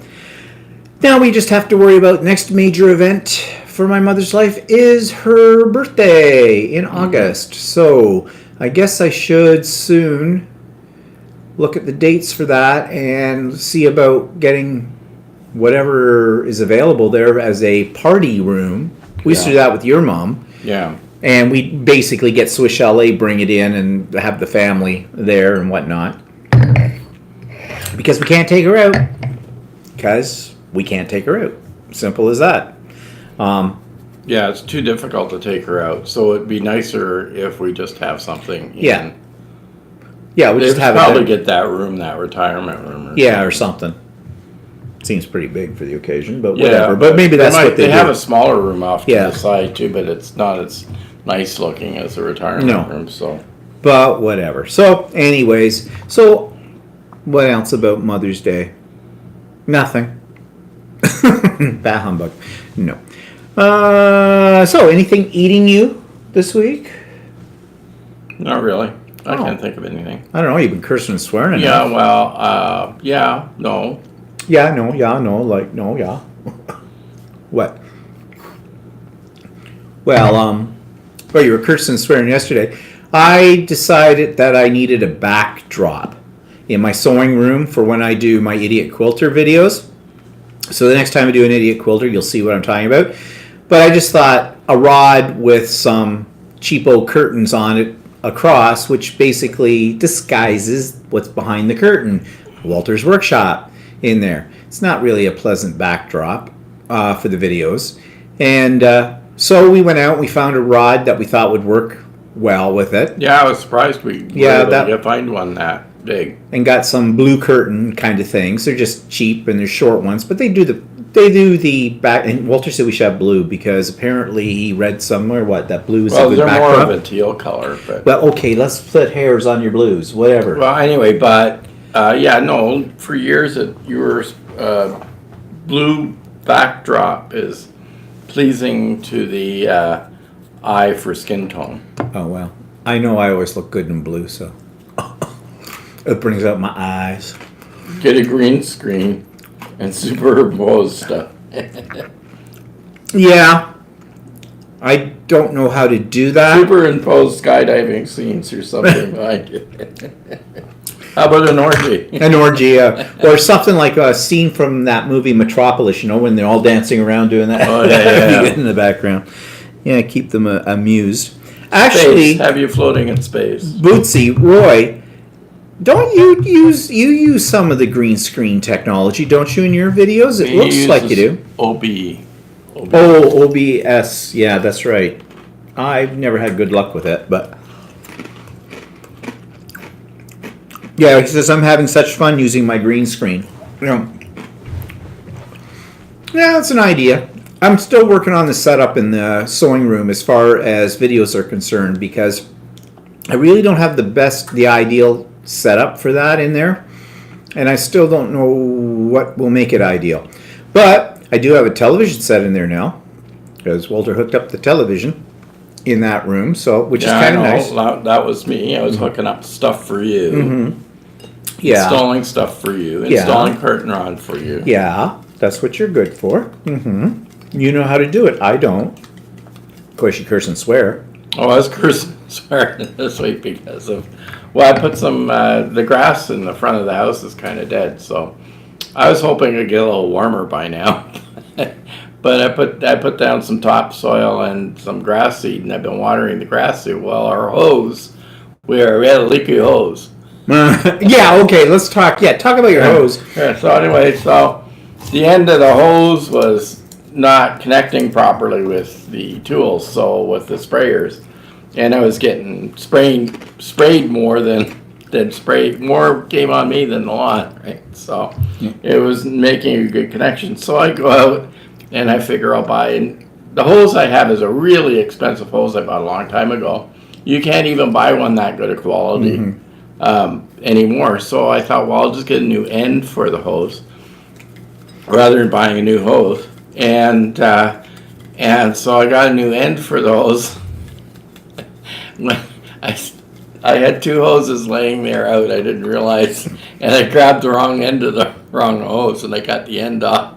Now we just have to worry about next major event for my mother's life is her birthday in August. So I guess I should soon look at the dates for that and see about getting whatever is available there as a party room. We used to do that with your mom. Yeah. And we basically get Swiss Chalet, bring it in, and have the family there and whatnot. Because we can't take her out. Because we can't take her out. Simple as that. Yeah, it's too difficult to take her out. So it'd be nicer if we just have something. Yeah, we just have probably get that room, that retirement room. Or something. Seems pretty big for the occasion, but Yeah, whatever. But maybe that's what they have do. a smaller room off to Yeah. the side too, but it's not as nice looking as a retirement No. room. So But whatever. So, anyways, what else about Mother's Day? Nothing. Bah humbug. No. So anything eating you this week? not really. I Oh. can't think of anything. I don't know. You've been cursing and swearing. Yeah, enough. well, yeah, no. Yeah. No. Yeah. No. Like no. Yeah. What? Well, well, you were cursing and swearing yesterday. I decided that I needed a backdrop in my sewing room for when I do my idiot quilter videos. So the next time I do an idiot quilter, you'll see what I'm talking about. But I just thought a rod with some cheapo curtains on it across, which basically disguises what's behind the curtain. Walter's Workshop in there. It's not really a pleasant backdrop for the videos. And so we went out and we found a rod that we thought would work well with it. Yeah, I was surprised we Yeah, were able to find one that big. And got some blue curtain kind of things. They're just cheap and they're short ones, but they do the back. And Walter said we should have blue because apparently he read somewhere that blue is Well, a good they're more backdrop. of a teal color, but Well, okay, let's split hairs on your blues, whatever. well, anyway, but yeah, no. For years, your blue backdrop is pleasing to the eye for skin tone. Oh well, I know I always look good in blue, so it brings out my eyes. Get a green screen and superimpose stuff. Yeah, I don't know how to do that. Superimpose skydiving scenes or something behind it. How about an orgy? An orgy, or something like a scene from that movie Metropolis. You know, when they're all dancing around doing that. Oh, yeah. In the background. Yeah, keep them amused. Actually, Space. Have you floating in space? Bootsy, Roy, don't you use some of the green screen technology, don't you, in your videos? It He looks like you uses do. OB. Oh, OBS. Yeah, that's right. I've never had good luck with it, but yeah, he says I'm having such fun using my green screen. Yeah, that's an idea. I'm still working on the setup in the sewing room as far as videos are concerned because I really don't have the ideal setup for that in there, and I still don't know what will make it ideal. But I do have a television set in there now because Walter hooked up the television in that room, which is kind of nice. That was me. I was hooking up stuff for you. Yeah, Installing stuff for you. Yeah. Installing curtain rod for you. yeah, that's what you're good for. You know how to do it. I don't. Of course, you curse and swear. Oh, I was cursing swearing this week because of, well, I put some, the grass in the front of the house is kind of dead, so I was hoping it'd get a little warmer by now. But I put down some topsoil and some grass seed, and I've been watering the grass seed. Well, our hose, we had a leaky hose. Yeah, okay, let's talk. Yeah, talk about your hose. Yeah, so anyway, the end of the hose was not connecting properly with the tools, so with the sprayers, and I was getting sprayed more than sprayed. More came on me than the lawn, right? So it was making a good connection. So I go out and I figure I'll buy, and the hose I have is a really expensive hose I bought a long time ago. You can't even buy one that good of quality anymore. So I thought, well, I'll just get a new end for the hose rather than buying a new hose. And so I got a new end for the hose. I had two hoses laying there out. I didn't realize, and I grabbed the wrong end of the wrong hose, and I got the end off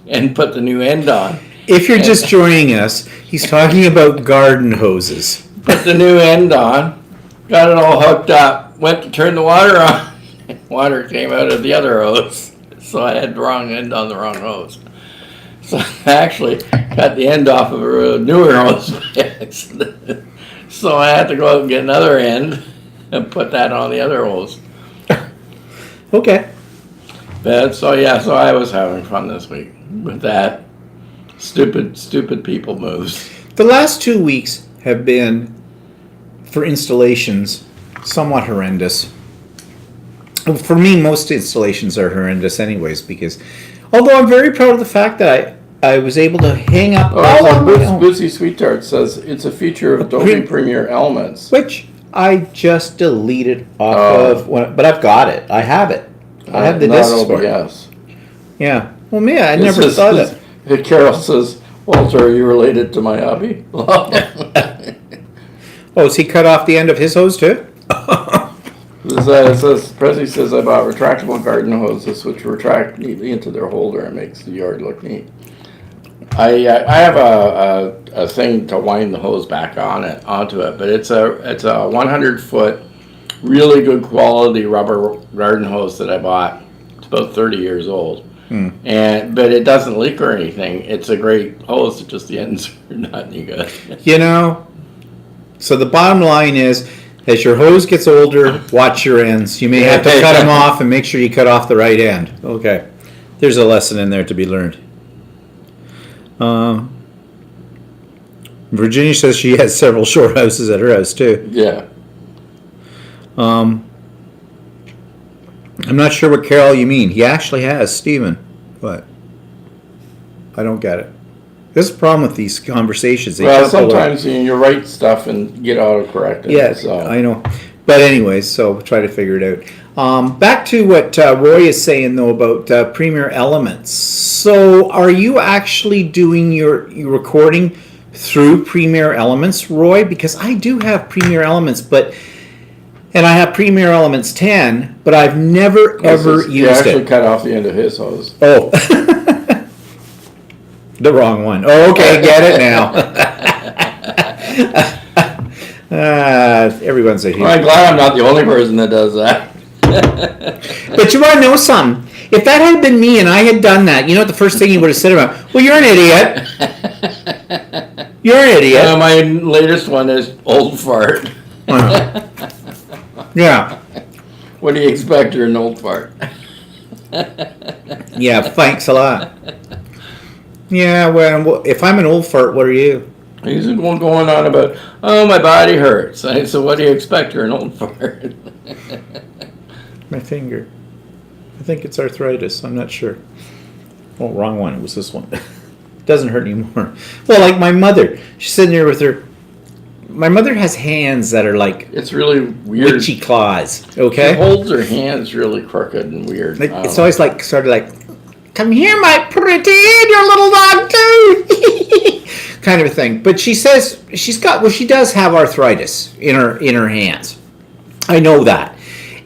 and put the new end on. If you're just joining us, he's talking about garden hoses. Put the new end on, got it all hooked up, went to turn the water on, water came out of the other hose. So I had the wrong end on the wrong hose. So I actually got the end off of a newer hose by accident. So I had to go out and get another end and put that on the other hose. Okay. But so I was having fun this week with that. Stupid people moves. The last 2 weeks have been, for installations, somewhat horrendous. For me, most installations are horrendous anyways, because Although I'm very proud of the fact that I was able to hang up all on my own, Bootsy Sweetheart says it's a feature of Adobe Premiere Elements. which I just deleted off of. But I've got it. I have it. I have the Not discs for it. OBS. Yeah. Well, man, I never This thought is- that. Carol says, Walter, are you related to my hubby? Oh, is he cut off the end of his hose too? It says, Prezi says I bought retractable garden hoses which retract neatly into their holder and makes the yard look neat. I have a thing to wind the hose back onto it, but it's a 100-foot, really good quality rubber garden hose that I bought. It's about 30 years old, but it doesn't leak or anything. It's a great hose. Just the ends are not any good. You know. So the bottom line is, as your hose gets older, watch your ends. You may have to cut them off and make sure you cut off the right end. Okay. There's a lesson in there to be learned. Virginia says she has several short houses at her house too. Yeah. I'm not sure what Carol you mean. He actually has, Stephen. But I don't get it. This is the problem with these conversations. They Well, jump all over. sometimes you write stuff and get autocorrected. Yes, so. I know. But anyways, so we'll try to figure it out. Back to what Roy is saying, though, about Premiere Elements. So are you actually doing your recording through Premiere Elements, Roy? Because I do have Premiere Elements, and I have Premiere Elements 10, but I've never, ever You used actually it. cut off the end of his hose. Oh. The wrong one. Oh, okay, get it now. Everyone's a hero. Well, I'm glad I'm not the only person that does that. But you want to know something? If that had been me and I had done that, you know what the first thing you would have said about? Well, you're an idiot. You're an idiot. My latest one is old fart. Yeah. What do you expect? You're an old fart. Yeah, thanks a lot. Yeah, well, if I'm an old fart, what are you? He's going on about, oh, my body hurts. I said, what do you expect? You're an old fart. My finger. I think it's arthritis. I'm not sure. Oh, wrong one. It was this one. It doesn't hurt anymore. Well, like my mother. She's sitting there with her. My mother has hands that are like It's really weird. witchy claws. She Okay? holds her hands really crooked and weird. Like, it's always like, sort of like, come here, my pretty, your little dog too. Kind of a thing. But she says she does have arthritis in her hands. I know that.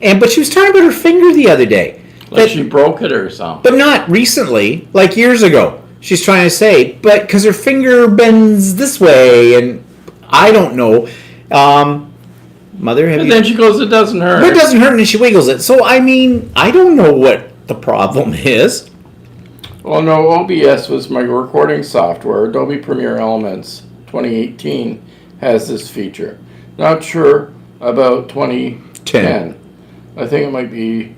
But she was talking about her finger the other day. Like she broke it or something. But not recently, like years ago. She's trying to say, but because her finger bends this way, and I don't know. Mother, have And you? then she goes, it doesn't hurt. But it doesn't hurt, and she wiggles it. So I mean, I don't know what the problem is. Well, no, OBS was my recording software. Adobe Premiere Elements 2018 has this feature. Not sure about 2010. I think it might be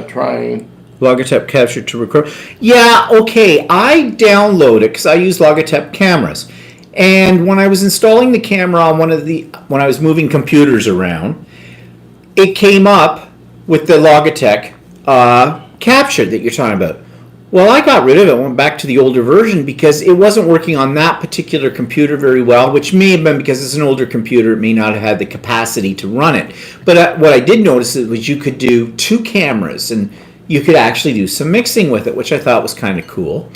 trying. Logitech Capture to record. Yeah, okay. I download it because I use Logitech cameras. And when I was installing the camera on when I was moving computers around, it came up with the Logitech Capture that you're talking about. Well, I got rid of it, went back to the older version because it wasn't working on that particular computer very well, which may have been because it's an older computer, it may not have had the capacity to run it. But what I did notice was you could do two cameras, and you could actually do some mixing with it, which I thought was kind of cool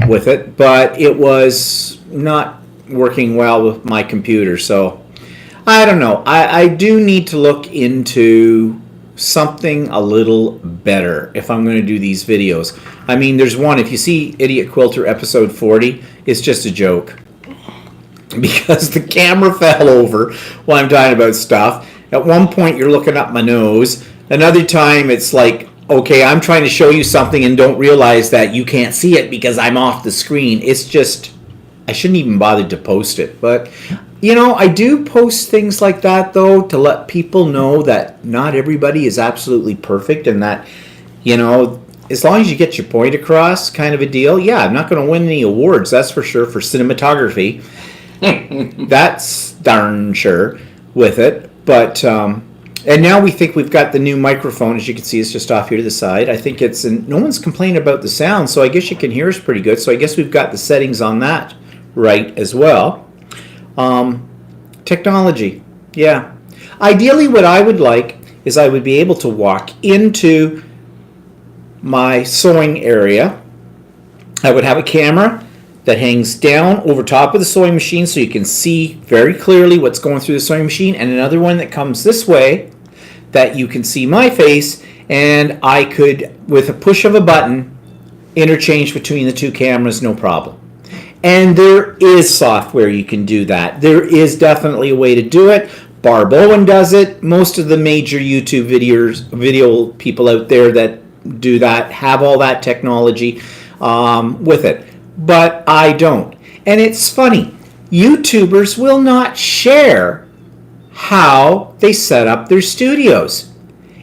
with it. But it was not working well with my computer, so I don't know. I do need to look into something a little better if I'm going to do these videos. I mean, there's one, if you see Idiot Quilter episode 40, it's just a joke. Because the camera fell over while I'm talking about stuff. At one point, you're looking up my nose. Another time, it's like, okay, I'm trying to show you something and don't realize that you can't see it because I'm off the screen. It's just, I shouldn't even bother to post it. But, you know, I do post things like that, though, to let people know that not everybody is absolutely perfect and that, you know, as long as you get your point across, kind of a deal. Yeah, I'm not going to win any awards, that's for sure, for cinematography. That's darn sure with it. But And now we think we've got the new microphone. As you can see, it's just off here to the side. I think it's, and no one's complaining about the sound, so I guess you can hear us pretty good. So I guess we've got the settings on that right as well. Technology, yeah. Ideally, what I would like is I would be able to walk into my sewing area. I would have a camera that hangs down over top of the sewing machine so you can see very clearly what's going through the sewing machine, and another one that comes this way that you can see my face, and I could, with a push of a button, interchange between the two cameras, no problem. And there is software you can do that. There is definitely a way to do it. Barb Owen does it. Most of the major YouTube video people out there that do that have all that technology with it. But I don't. And it's funny. YouTubers will not share how they set up their studios.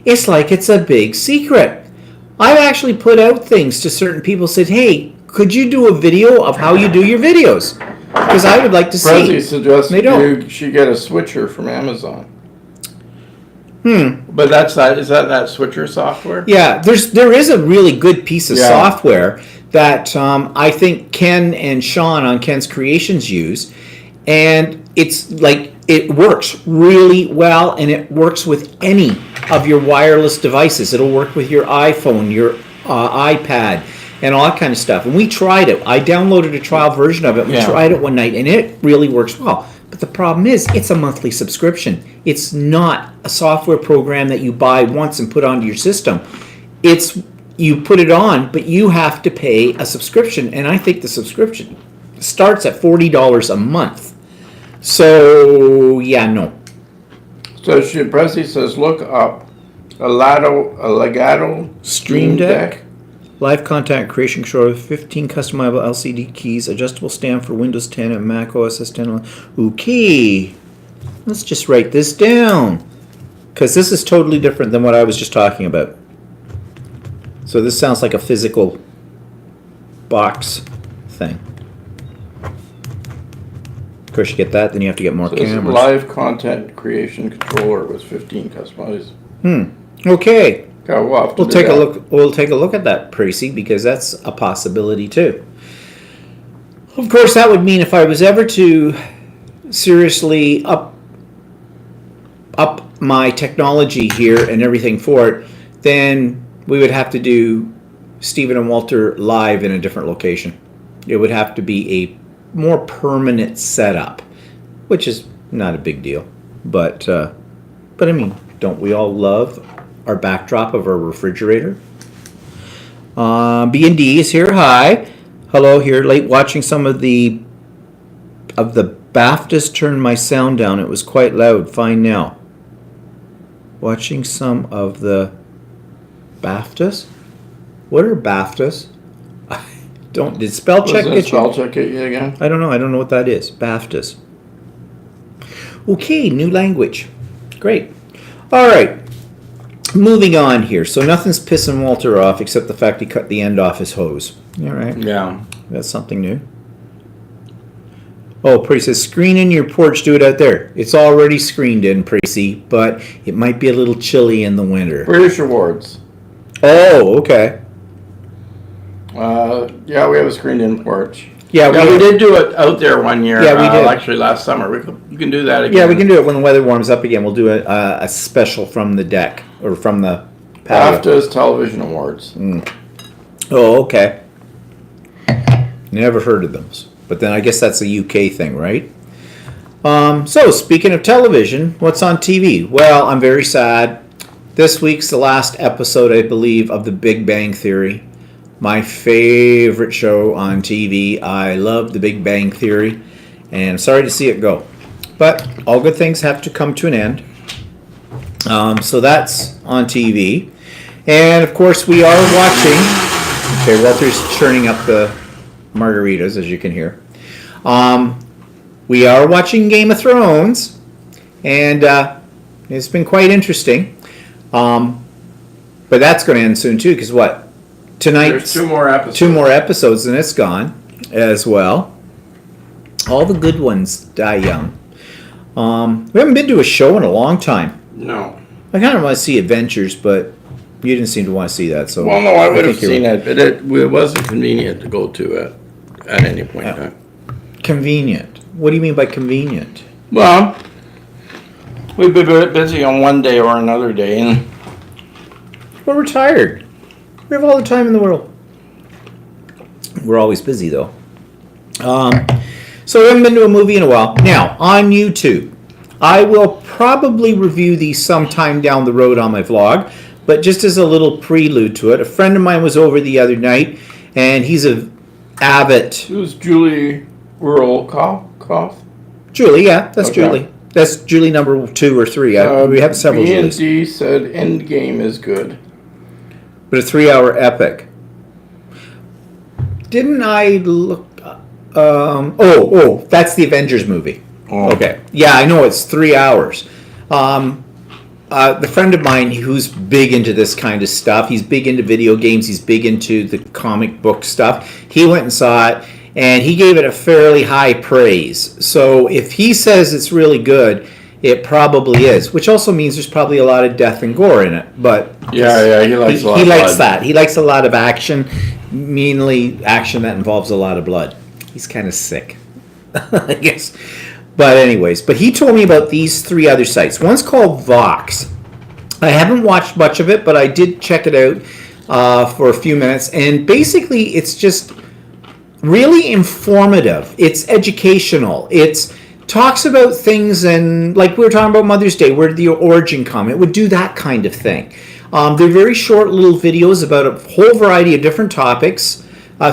It's like it's a big secret. I've actually put out things to certain people, said, hey, could you do a video of how you do your videos? Because I would like to see. Prezi suggests They don't. you should get a switcher from Amazon. But that's that. Is that switcher software? Yeah, there is a really good piece of Yeah. software that I think Ken and Sean on Ken's Creations use, and it's like it works really well, and it works with any of your wireless devices. It'll work with your iPhone, your iPad, and all that kind of stuff. And we tried it. I downloaded a trial version of it. We tried it one night, and it really works well. But the problem is, it's a monthly subscription. It's not a software program that you buy once and put onto your system. It's you put it on, but you have to pay a subscription, and I think the subscription starts at $40 a month. So yeah, no. So Prezi says, look up a Legato Stream Deck. Live content creation controller with 15 customizable LCD keys, adjustable stand for Windows 10 and Mac OS X. Okay, let's just write this down, because this is totally different than what I was just talking about. So this sounds like a physical box thing. Of course, you get that, then you have to get more cameras. Live content creation controller with 15 customized. Okay. Okay, We'll take a look. We'll take a look at that, Precy, because that's a possibility too. Of course, that would mean if I was ever to seriously up my technology here and everything for it, then we would have to do Stephen and Walter live in a different location. It would have to be a more permanent setup, which is not a big deal. But I mean, don't we all love our backdrop of our refrigerator? B&D is here. Hi. Hello here. Late watching some of the BAFTAs. Turned my sound down. It was quite loud. Fine now. Watching some of the BAFTAs? What are BAFTAs? Did spell check get you? Spell check get you again? I don't know. I don't know what that is. BAFTAs. Okay, new language. Great. All right. Moving on here. So nothing's pissing Walter off except the fact he cut the end off his hose. All right. Yeah. That's something new. Oh, Precy says, screen in your porch, do it out there. It's already screened in, Precy, but it might be a little chilly in the winter. British Awards. Oh, okay. Yeah, we have a screened in porch. Yeah, we did do it out there one year. Yeah, we did. Actually, last summer. You can do that again. Yeah, we can do it when the weather warms up again. We'll do a special from the deck or from the patio. BAFTA's Television Awards. Oh, okay. Never heard of them. But then I guess that's a UK thing, right? So, speaking of television, what's on TV? Well, I'm very sad. This week's the last episode, I believe, of The Big Bang Theory. My favorite show on TV. I love The Big Bang Theory. And I'm sorry to see it go. But all good things have to come to an end. So that's on TV. And, of course, we are watching... Okay, Walter's churning up the margaritas, as you can hear. We are watching Game of Thrones, and it's been quite interesting. But that's going to end soon too, because what? Tonight, There's 2 more episodes. 2 more episodes, and it's gone as well. All the good ones die young. We haven't been to a show in a long time. No. I kind of want to see Adventures, but you didn't seem to want to see that. So Well, no, I would have think you're seen it, but it wasn't convenient to go to it at any point in time. convenient. What do you mean by convenient? Well, we've been a bit busy on one day or another day, and We're retired. We have all the time in the world. We're always busy though. So I haven't been to a movie in a while. Now, on YouTube, I will probably review these sometime down the road on my vlog, but just as a little prelude to it, a friend of mine was over the other night, and he's a avid... who's Julie Earl-Koff? Julie, yeah, that's Okay. Julie. That's Julie number 2 or 3. We have several Julies. B&D said Endgame is good. But a 3-hour epic. Didn't I look... that's the Avengers movie. Oh. Okay. Yeah, I know it's 3 hours. The friend of mine who's big into this kind of stuff, he's big into video games, he's big into the comic book stuff. He went and saw it, and he gave it a fairly high praise. So if he says it's really good, it probably is. Which also means there's probably a lot of death and gore in it. But Yeah, he likes a lot he of likes blood. that. He likes a lot of action, mainly action that involves a lot of blood. He's kind of sick, I guess. But anyways, he told me about these 3 other sites. One's called Vox. I haven't watched much of it, but I did check it out for a few minutes. And basically, it's just really informative. It's educational. It's talks about things, and like we were talking about Mother's Day, where did the origin come? It would do that kind of thing. They're very short little videos about a whole variety of different topics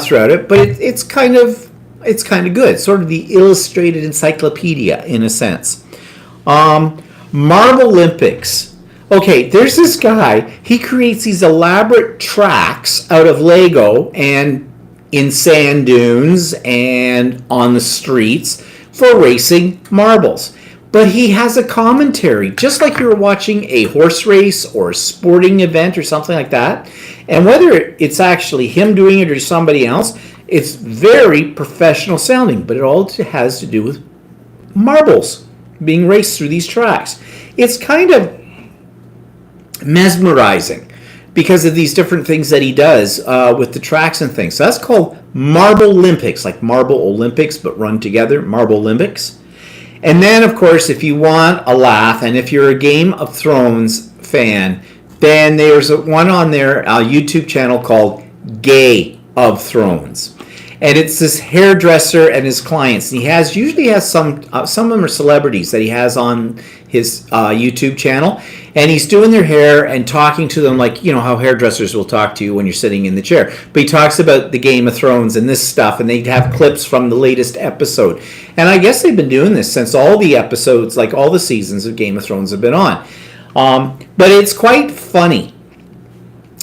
throughout it, but it's kind of good. Sort of the illustrated encyclopedia in a sense. Marble Olympics. Okay, there's this guy. He creates these elaborate tracks out of Lego and in sand dunes and on the streets for racing marbles. But he has a commentary, just like you were watching a horse race or a sporting event or something like that. And whether it's actually him doing it or somebody else, it's very professional sounding, but it all has to do with marbles being raced through these tracks. It's kind of mesmerizing because of these different things that he does with the tracks and things. So that's called Marble Olympics, like Marble Olympics, but run together, Marble Olympics. And then, of course, if you want a laugh, and if you're a Game of Thrones fan, then there's one on there, a YouTube channel called Gay of Thrones. And it's this hairdresser and his clients. And he usually has some of them are celebrities that he has on his YouTube channel. And he's doing their hair and talking to them like, how hairdressers will talk to you when you're sitting in the chair. But he talks about the Game of Thrones and this stuff, and they have clips from the latest episode. And I guess they've been doing this since all the episodes, like all the seasons of Game of Thrones have been on. But it's quite funny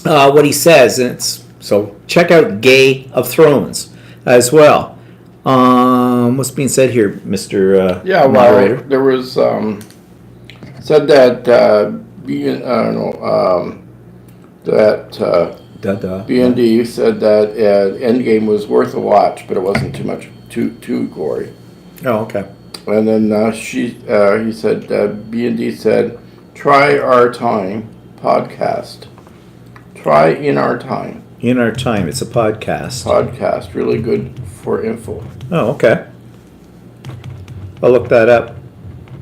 what he says. And so check out Gay of Thrones as well. What's being said here, Mr. Moderator? Well, there was said that B&D said that Endgame was worth a watch, but it wasn't too gory. Oh, okay. And then he said B&D said, "Try Our Time podcast. Try In Our Time." In Our Time. It's a podcast. Podcast, really good for info. Oh, okay. I'll look that up.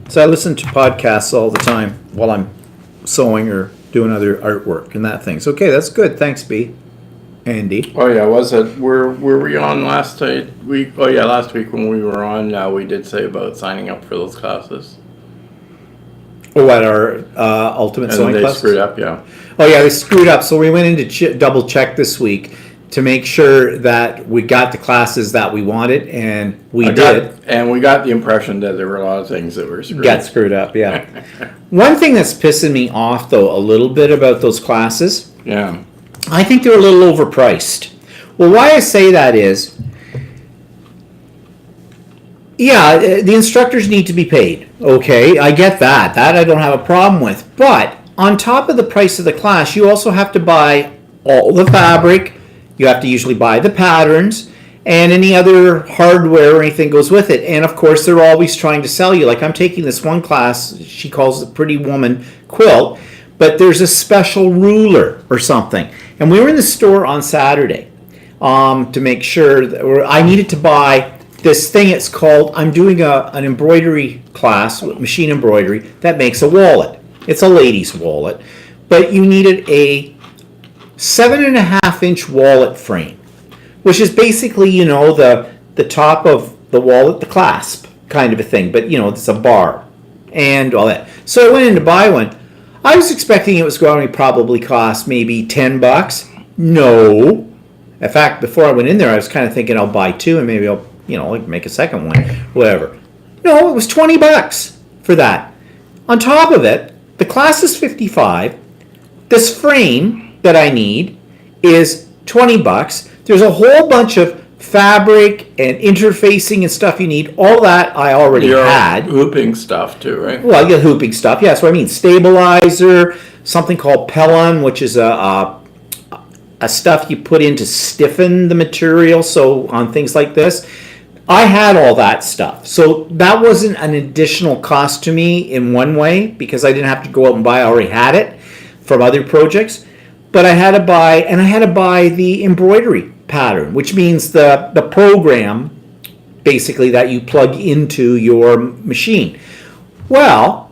So I listen to podcasts all the time while I'm sewing or doing other artwork and that things. Okay, that's good. Thanks, B. Andy. Oh yeah, was it? Were we on last week? Oh yeah, last week when we were on, we did say about signing up for those classes. Oh, at our ultimate And sewing they class? screwed up, yeah. Oh yeah, they screwed up. So we went in to double check this week to make sure that we got the classes that we wanted, and we did. And we got the impression that there were a lot of things that were screwed. Got screwed up, yeah. One thing that's pissing me off, though, a little bit about those classes, Yeah. I think they're a little overpriced. Well, why I say that is, yeah, the instructors need to be paid. Okay, I get that. That I don't have a problem with. But on top of the price of the class, you also have to buy all the fabric. You have to usually buy the patterns and any other hardware or anything goes with it. And of course, they're always trying to sell you. Like I'm taking this one class, she calls it Pretty Woman Quilt, but there's a special ruler or something. And we were in the store on Saturday to make sure that I needed to buy this thing. It's called, I'm doing an embroidery class with machine embroidery that makes a wallet. It's a lady's wallet, but you needed a 7.5-inch wallet frame, which is basically, the top of the wallet, the clasp kind of a thing, but it's a bar and all that. So I went in to buy one. I was expecting it was going to probably cost maybe $10. No. In fact, before I went in there, I was kind of thinking I'll buy two and maybe I'll, make a second one, whatever. No, it was $20 for that. On top of it, the class is $55. This frame that I need is $20. There's a whole bunch of fabric and interfacing and stuff you need. All that I already had. Hooping stuff too, right? Well, I get hooping stuff. Yeah, that's what I mean. Stabilizer, something called Pellon, which is a stuff you put in to stiffen the material. So on things like this, I had all that stuff. So that wasn't an additional cost to me in one way because I didn't have to go out and buy. I already had it from other projects. But I had to buy the embroidery pattern, which means the program basically that you plug into your machine. Well,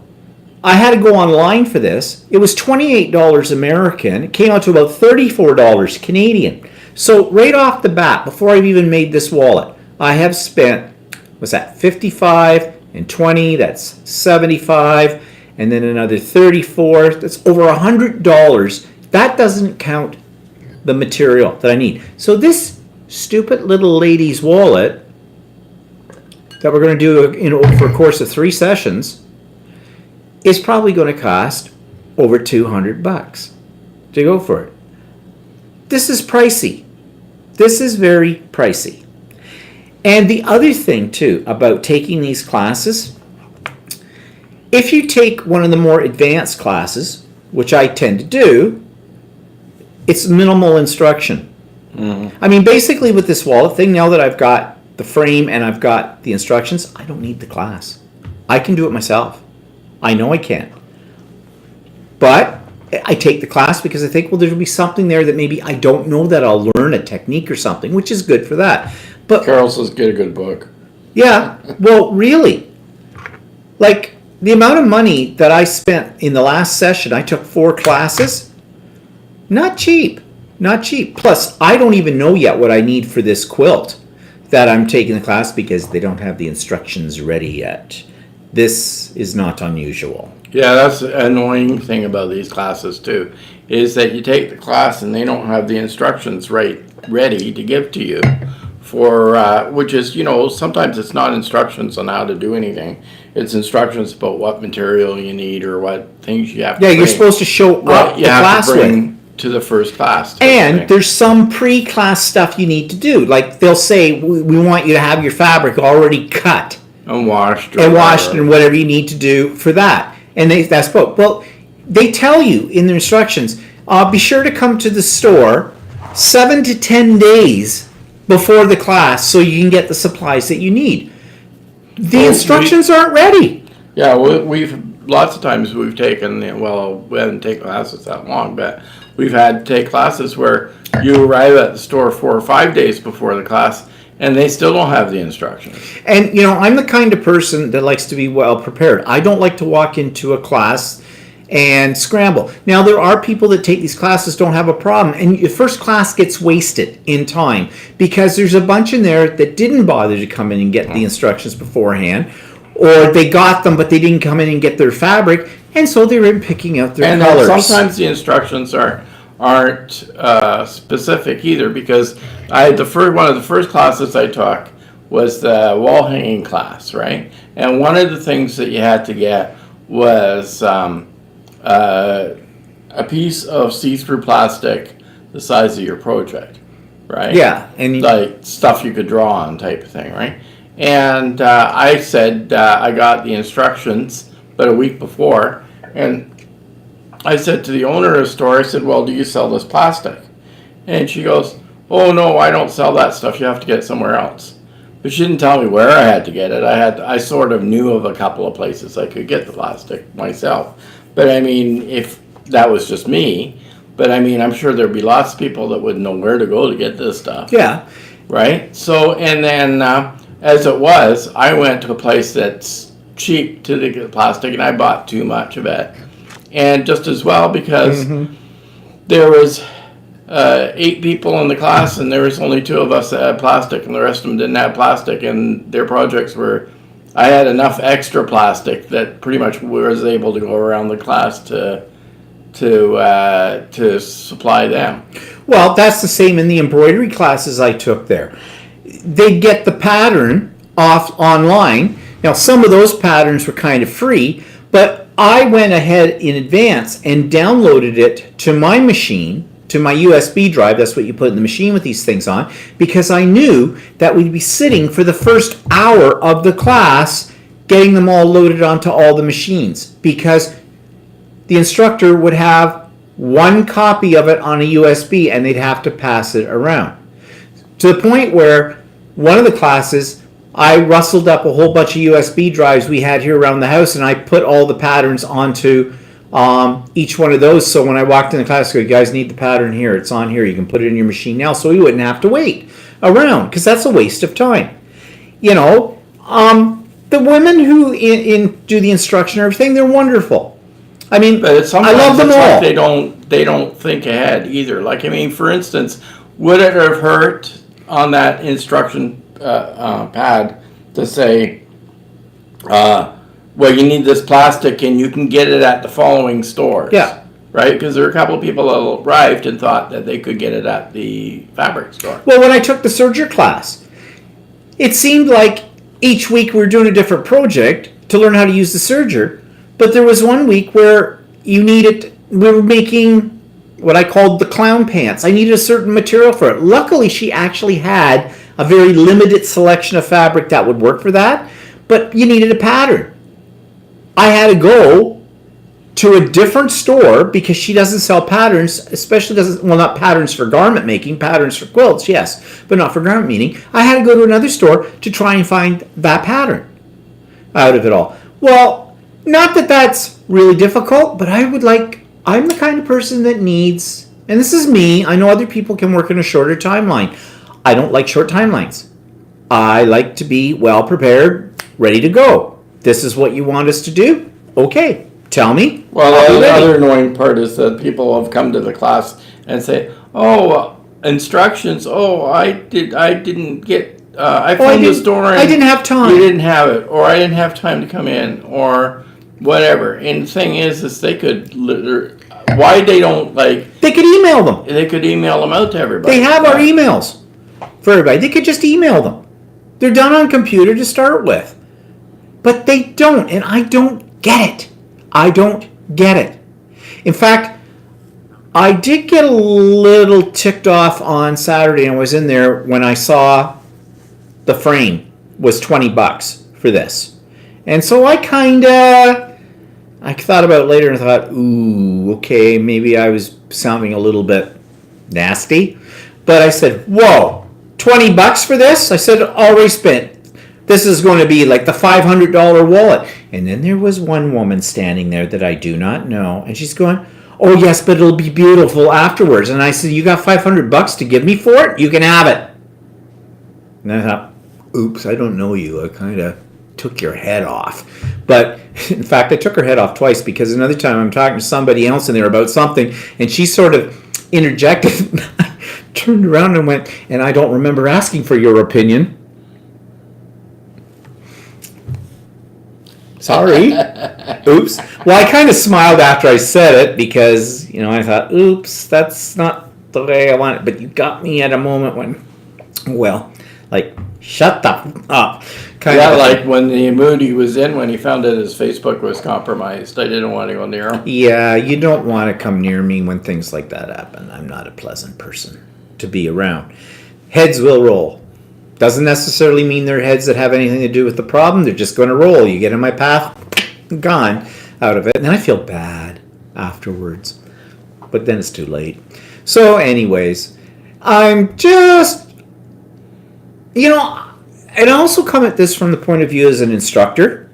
I had to go online for this. It was $28 American. It came out to about $34 Canadian. So right off the bat, before I've even made this wallet, I have spent, what's that, 55 and 20, that's 75, and then another 34, that's over $100. That doesn't count the material that I need. So this stupid little lady's wallet that we're going to do for a course of 3 sessions is probably going to cost over $200 to go for it. This is pricey. This is very pricey. And the other thing too about taking these classes, if you take one of the more advanced classes, which I tend to do, it's minimal instruction. Mm-hmm. I mean, basically with this wallet thing, now that I've got the frame and I've got the instructions, I don't need the class. I can do it myself. I know I can. But I take the class because I think, well, there'll be something there that maybe I don't know that I'll learn a technique or something, which is good for that. But Carol says get a good book. Yeah, well, really. Like, the amount of money that I spent in the last session, I took 4 classes. Not cheap. Not cheap. Plus, I don't even know yet what I need for this quilt that I'm taking the class because they don't have the instructions ready yet. This is not unusual. Yeah, that's the annoying thing about these classes too, is that you take the class and they don't have the instructions ready to give to you for, which is, sometimes it's not instructions on how to do anything. It's instructions about what material you need or what things you have to bring. Yeah, you're supposed to show up the class with. To the first class. And there's some pre-class stuff you need to do. Like they'll say, we want you to have your fabric already cut. And washed. And whatever you need to do for that. And that's what. Well, they tell you in their instructions, be sure to come to the store 7 to 10 days before the class so you can get the supplies that you need. The instructions aren't ready. Yeah, we've lots of times we've taken, we haven't taken classes that long, but we've had to take classes where you arrive at the store 4 or 5 days before the class and they still don't have the instructions. And, I'm the kind of person that likes to be well prepared. I don't like to walk into a class and scramble. Now, there are people that take these classes, don't have a problem, and your first class gets wasted in time because there's a bunch in there that didn't bother to come in and get the instructions beforehand, or they got them but they didn't come in and get their fabric, and so they're in picking out their colors. And sometimes the instructions aren't specific either, because one of the first classes I took was the wall hanging class, right? And one of the things that you had to get was a piece of see-through plastic the size of your project, right? Yeah, and like stuff you could draw on type of thing, right? And I said I got the instructions about a week before, and I said to the owner of the store, I said, well, do you sell this plastic? And she goes, oh no, I don't sell that stuff. You have to get it somewhere else. But she didn't tell me where I had to get it. I sort of knew of a couple of places I could get the plastic myself. But I mean, if that was just me. But I mean, I'm sure there'd be lots of people that wouldn't know where to go to get this stuff. Yeah. Right? So, and then as it was, I went to a place that's cheap to the plastic, and I bought too much of it. And just as well, because there was 8 people in the class, and there was only 2 of us that had plastic, and the rest of them didn't have plastic, and their projects were, I had enough extra plastic that pretty much was able to go around the class to supply them. Well, that's the same in the embroidery classes I took there. They get the pattern off online. Now, some of those patterns were kind of free, but I went ahead in advance and downloaded it to my machine, to my USB drive. That's what you put in the machine with these things on, because I knew that we'd be sitting for the first hour of the class getting them all loaded onto all the machines, because the instructor would have one copy of it on a USB and they'd have to pass it around. To the point where one of the classes, I rustled up a whole bunch of USB drives we had here around the house, and I put all the patterns onto each one of those. So when I walked in the class, I go, you guys need the pattern here. It's on here. You can put it in your machine now, so we wouldn't have to wait around, because that's a waste of time. You know, the women who do the instruction and everything, they're wonderful. I mean, but I love them all. Like they don't think ahead either. Like, I mean, for instance, would it have hurt on that instruction pad to say, well, you need this plastic and you can get it at the following stores? Yeah. Right? Because there were a couple of people that arrived and thought that they could get it at the fabric store. Well, when I took the serger class, it seemed like each week we were doing a different project to learn how to use the serger. But there was one week where we were making what I called the clown pants. I needed a certain material for it. Luckily, she actually had a very limited selection of fabric that would work for that, but you needed a pattern. I had to go to a different store because she doesn't sell patterns, not patterns for garment making, patterns for quilts, yes, but not for garment making. I had to go to another store to try and find that pattern out of it all. Well, not that that's really difficult, but I'm the kind of person that needs, and this is me, I know other people can work in a shorter timeline. I don't like short timelines. I like to be well prepared, ready to go. This is what you want us to do? Okay, tell me. Well, the other annoying part is that people have come to the class and say, "Oh, instructions. Oh, I didn't get. I phoned the store and I didn't have time. You didn't have it, or I didn't have time to come in, or whatever." And the thing is they could. Why they don't like? They could email them. They could email them out to everybody. They have our emails for everybody. They could just email them. They're done on computer to start with. But they don't, and I don't get it. I don't get it. In fact, I did get a little ticked off on Saturday, and I was in there when I saw the frame was $20 for this. And so I thought about it later and thought, ooh, okay, maybe I was sounding a little bit nasty. But I said, whoa, $20 for this? I said, already spent. This is going to be like the $500 wallet. And then there was one woman standing there that I do not know. And she's going, oh, yes, but it'll be beautiful afterwards. And I said, you got $500 to give me for it? You can have it. And I thought, oops, I don't know you. I kind of took your head off. But in fact, I took her head off twice, because another time I'm talking to somebody else in there about something, and she sort of interjected, turned around and went, and I don't remember asking for your opinion. Sorry. Oops. Well, I kind of smiled after I said it, because, I thought, oops, that's not the way I want it. But you got me at a moment when, well, like, shut the up. Like when the mood he was in when he found out his Facebook was compromised. I didn't want to go near him. Yeah, you don't want to come near me when things like that happen. I'm not a pleasant person to be around. Heads will roll. Doesn't necessarily mean they're heads that have anything to do with the problem. They're just going to roll. You get in my path, gone out of it. And then I feel bad afterwards. But then it's too late. So anyways, I'm just, and I also come at this from the point of view as an instructor.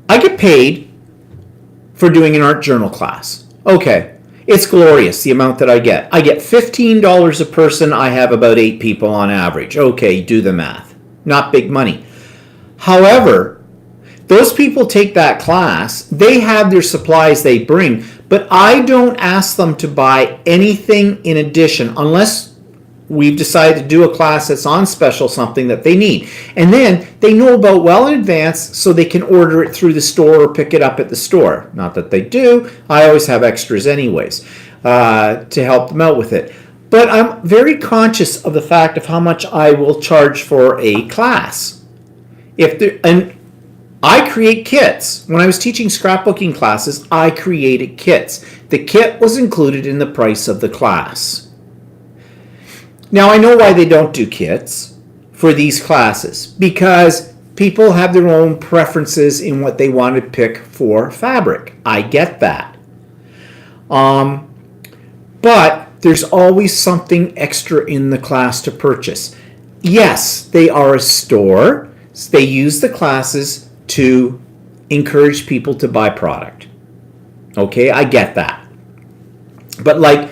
I get paid for doing an art journal class. Okay, it's glorious, the amount that I get. I get $15 a person. I have about 8 people on average. Okay, do the math. Not big money. However, those people take that class, they have their supplies they bring, but I don't ask them to buy anything in addition unless we've decided to do a class that's on special, something that they need. And then they know about well in advance so they can order it through the store or pick it up at the store. Not that they do. I always have extras anyways to help them out with it. But I'm very conscious of the fact of how much I will charge for a class. And I create kits. When I was teaching scrapbooking classes, I created kits. The kit was included in the price of the class. Now, I know why they don't do kits for these classes, because people have their own preferences in what they want to pick for fabric. I get that. But there's always something extra in the class to purchase. Yes, they are a store. They use the classes to encourage people to buy product. Okay, I get that. But like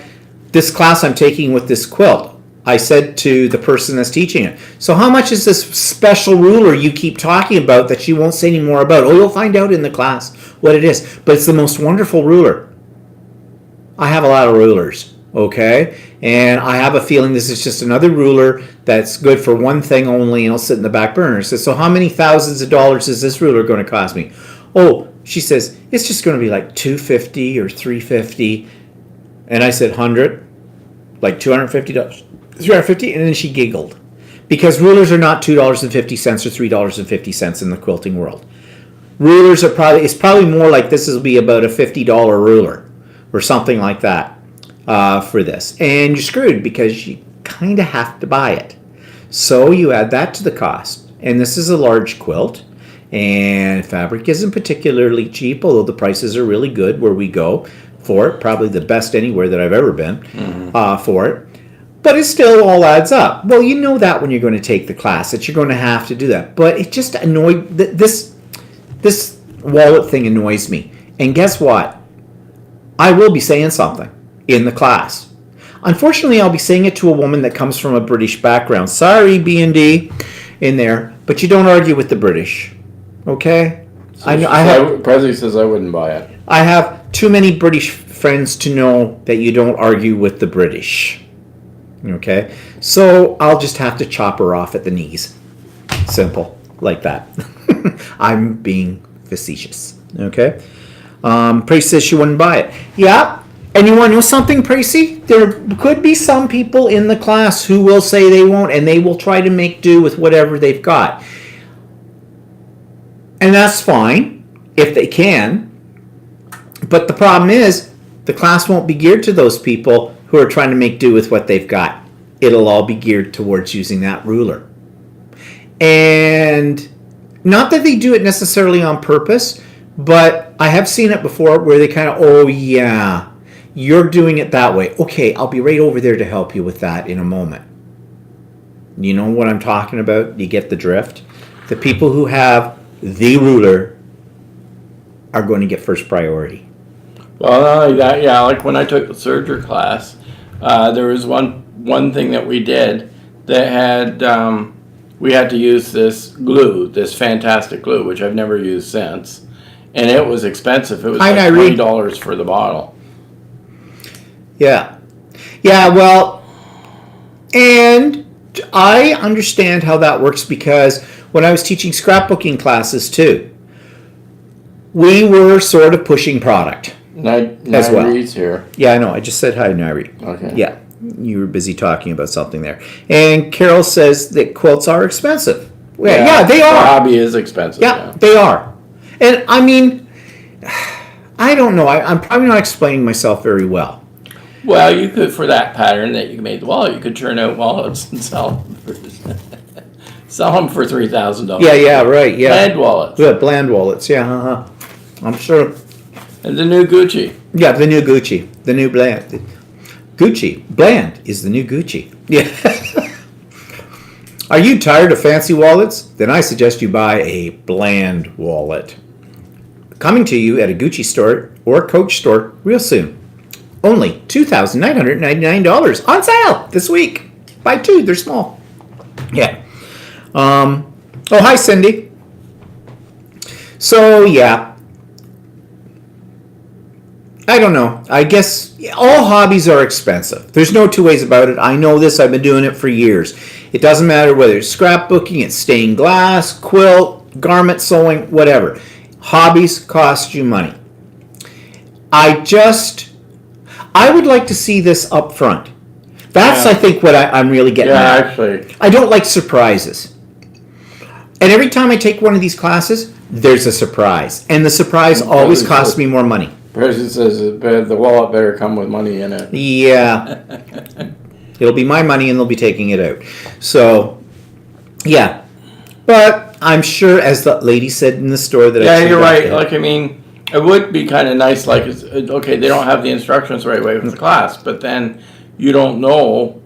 this class I'm taking with this quilt, I said to the person that's teaching it, so how much is this special ruler you keep talking about that you won't say any more about? Oh, you'll find out in the class what it is. But it's the most wonderful ruler. I have a lot of rulers, okay? And I have a feeling this is just another ruler that's good for one thing only, and it'll sit in the back burner. I said, so how many thousands of dollars is this ruler going to cost me? Oh, she says, it's just going to be like $250 or $350. And I said, 100, like $250. 350, and then she giggled, because rulers are not $2.50 or $3.50 in the quilting world. Rulers are it's probably more like this will be about a $50 ruler or something like that for this, and you're screwed because you kind of have to buy it. So you add that to the cost, and this is a large quilt, and fabric isn't particularly cheap, although the prices are really good where we go for it, probably the best anywhere that I've ever been for it. But it still all adds up. Well, you know that when you're going to take the class, that you're going to have to do that. But it just annoyed, this wallet thing annoys me. And guess what? I will be saying something in the class. Unfortunately, I'll be saying it to a woman that comes from a British background. Sorry, B&D in there, but you don't argue with the British. Okay? So Presley says I wouldn't buy it. I have too many British friends to know that you don't argue with the British. Okay, so I'll just have to chop her off at the knees. Simple, like that. I'm being facetious. Okay, Pracy says she wouldn't buy it. Yeah, and you want to know something, Pracy? There could be some people in the class who will say they won't, and they will try to make do with whatever they've got. And that's fine, if they can. But the problem is, the class won't be geared to those people who are trying to make do with what they've got. It'll all be geared towards using that ruler. And not that they do it necessarily on purpose, but I have seen it before where they kind of, oh yeah, you're doing it that way. Okay, I'll be right over there to help you with that in a moment. You know what I'm talking about? You get the drift? The people who have the ruler are going to get first priority. Well, not only that, yeah, like when I took the Serger class, there was one thing that we did that had, we had to use this glue, this fantastic glue, which I've never used since. And it was expensive. It was like $20 for the bottle. Yeah. Yeah, well, and I understand how that works because when I was teaching scrapbooking classes too, we were sort of pushing product. As well. Naire's here. Yeah, I know. I just said hi, Nairi. Okay. Yeah, you were busy talking about something there. And Carol says that quilts are expensive. Yeah, they are. The hobby is expensive. Yeah, they are. And I mean, I don't know. I'm probably not explaining myself very well. Well, you could, for that pattern that you made the wallet, you could churn out wallets and sell them for $3,000. Yeah, right. Yeah. Bland wallets. Yeah, bland wallets. Yeah, I'm sure. And the new Gucci. Yeah, the new Gucci. The new bland. Gucci. Bland is the new Gucci. Yeah. Are you tired of fancy wallets? Then I suggest you buy a bland wallet. coming to you at a Gucci store or Coach store real soon. Only $2,999 on sale this week. Buy two, they're small. Yeah. Oh, hi, Cindy. So, yeah. I don't know. I guess all hobbies are expensive. There's no two ways about it. I know this. I've been doing it for years. It doesn't matter whether it's scrapbooking, it's stained glass, quilt, garment sewing, whatever. Hobbies cost you money. I would like to see this up front. That's, Yeah. I think, what I'm really getting Yeah, at. actually. I don't like surprises. And every time I take one of these classes, there's a surprise. And the surprise always costs me more money. President says the wallet better come with money in it. Yeah. It'll be my money and they'll be taking it out. So, yeah. But I'm sure, as the lady said in the store that Yeah, I you're right. Like, I mean, it would be kind of nice, like, okay, they don't have the instructions the right way for the class, but then you don't know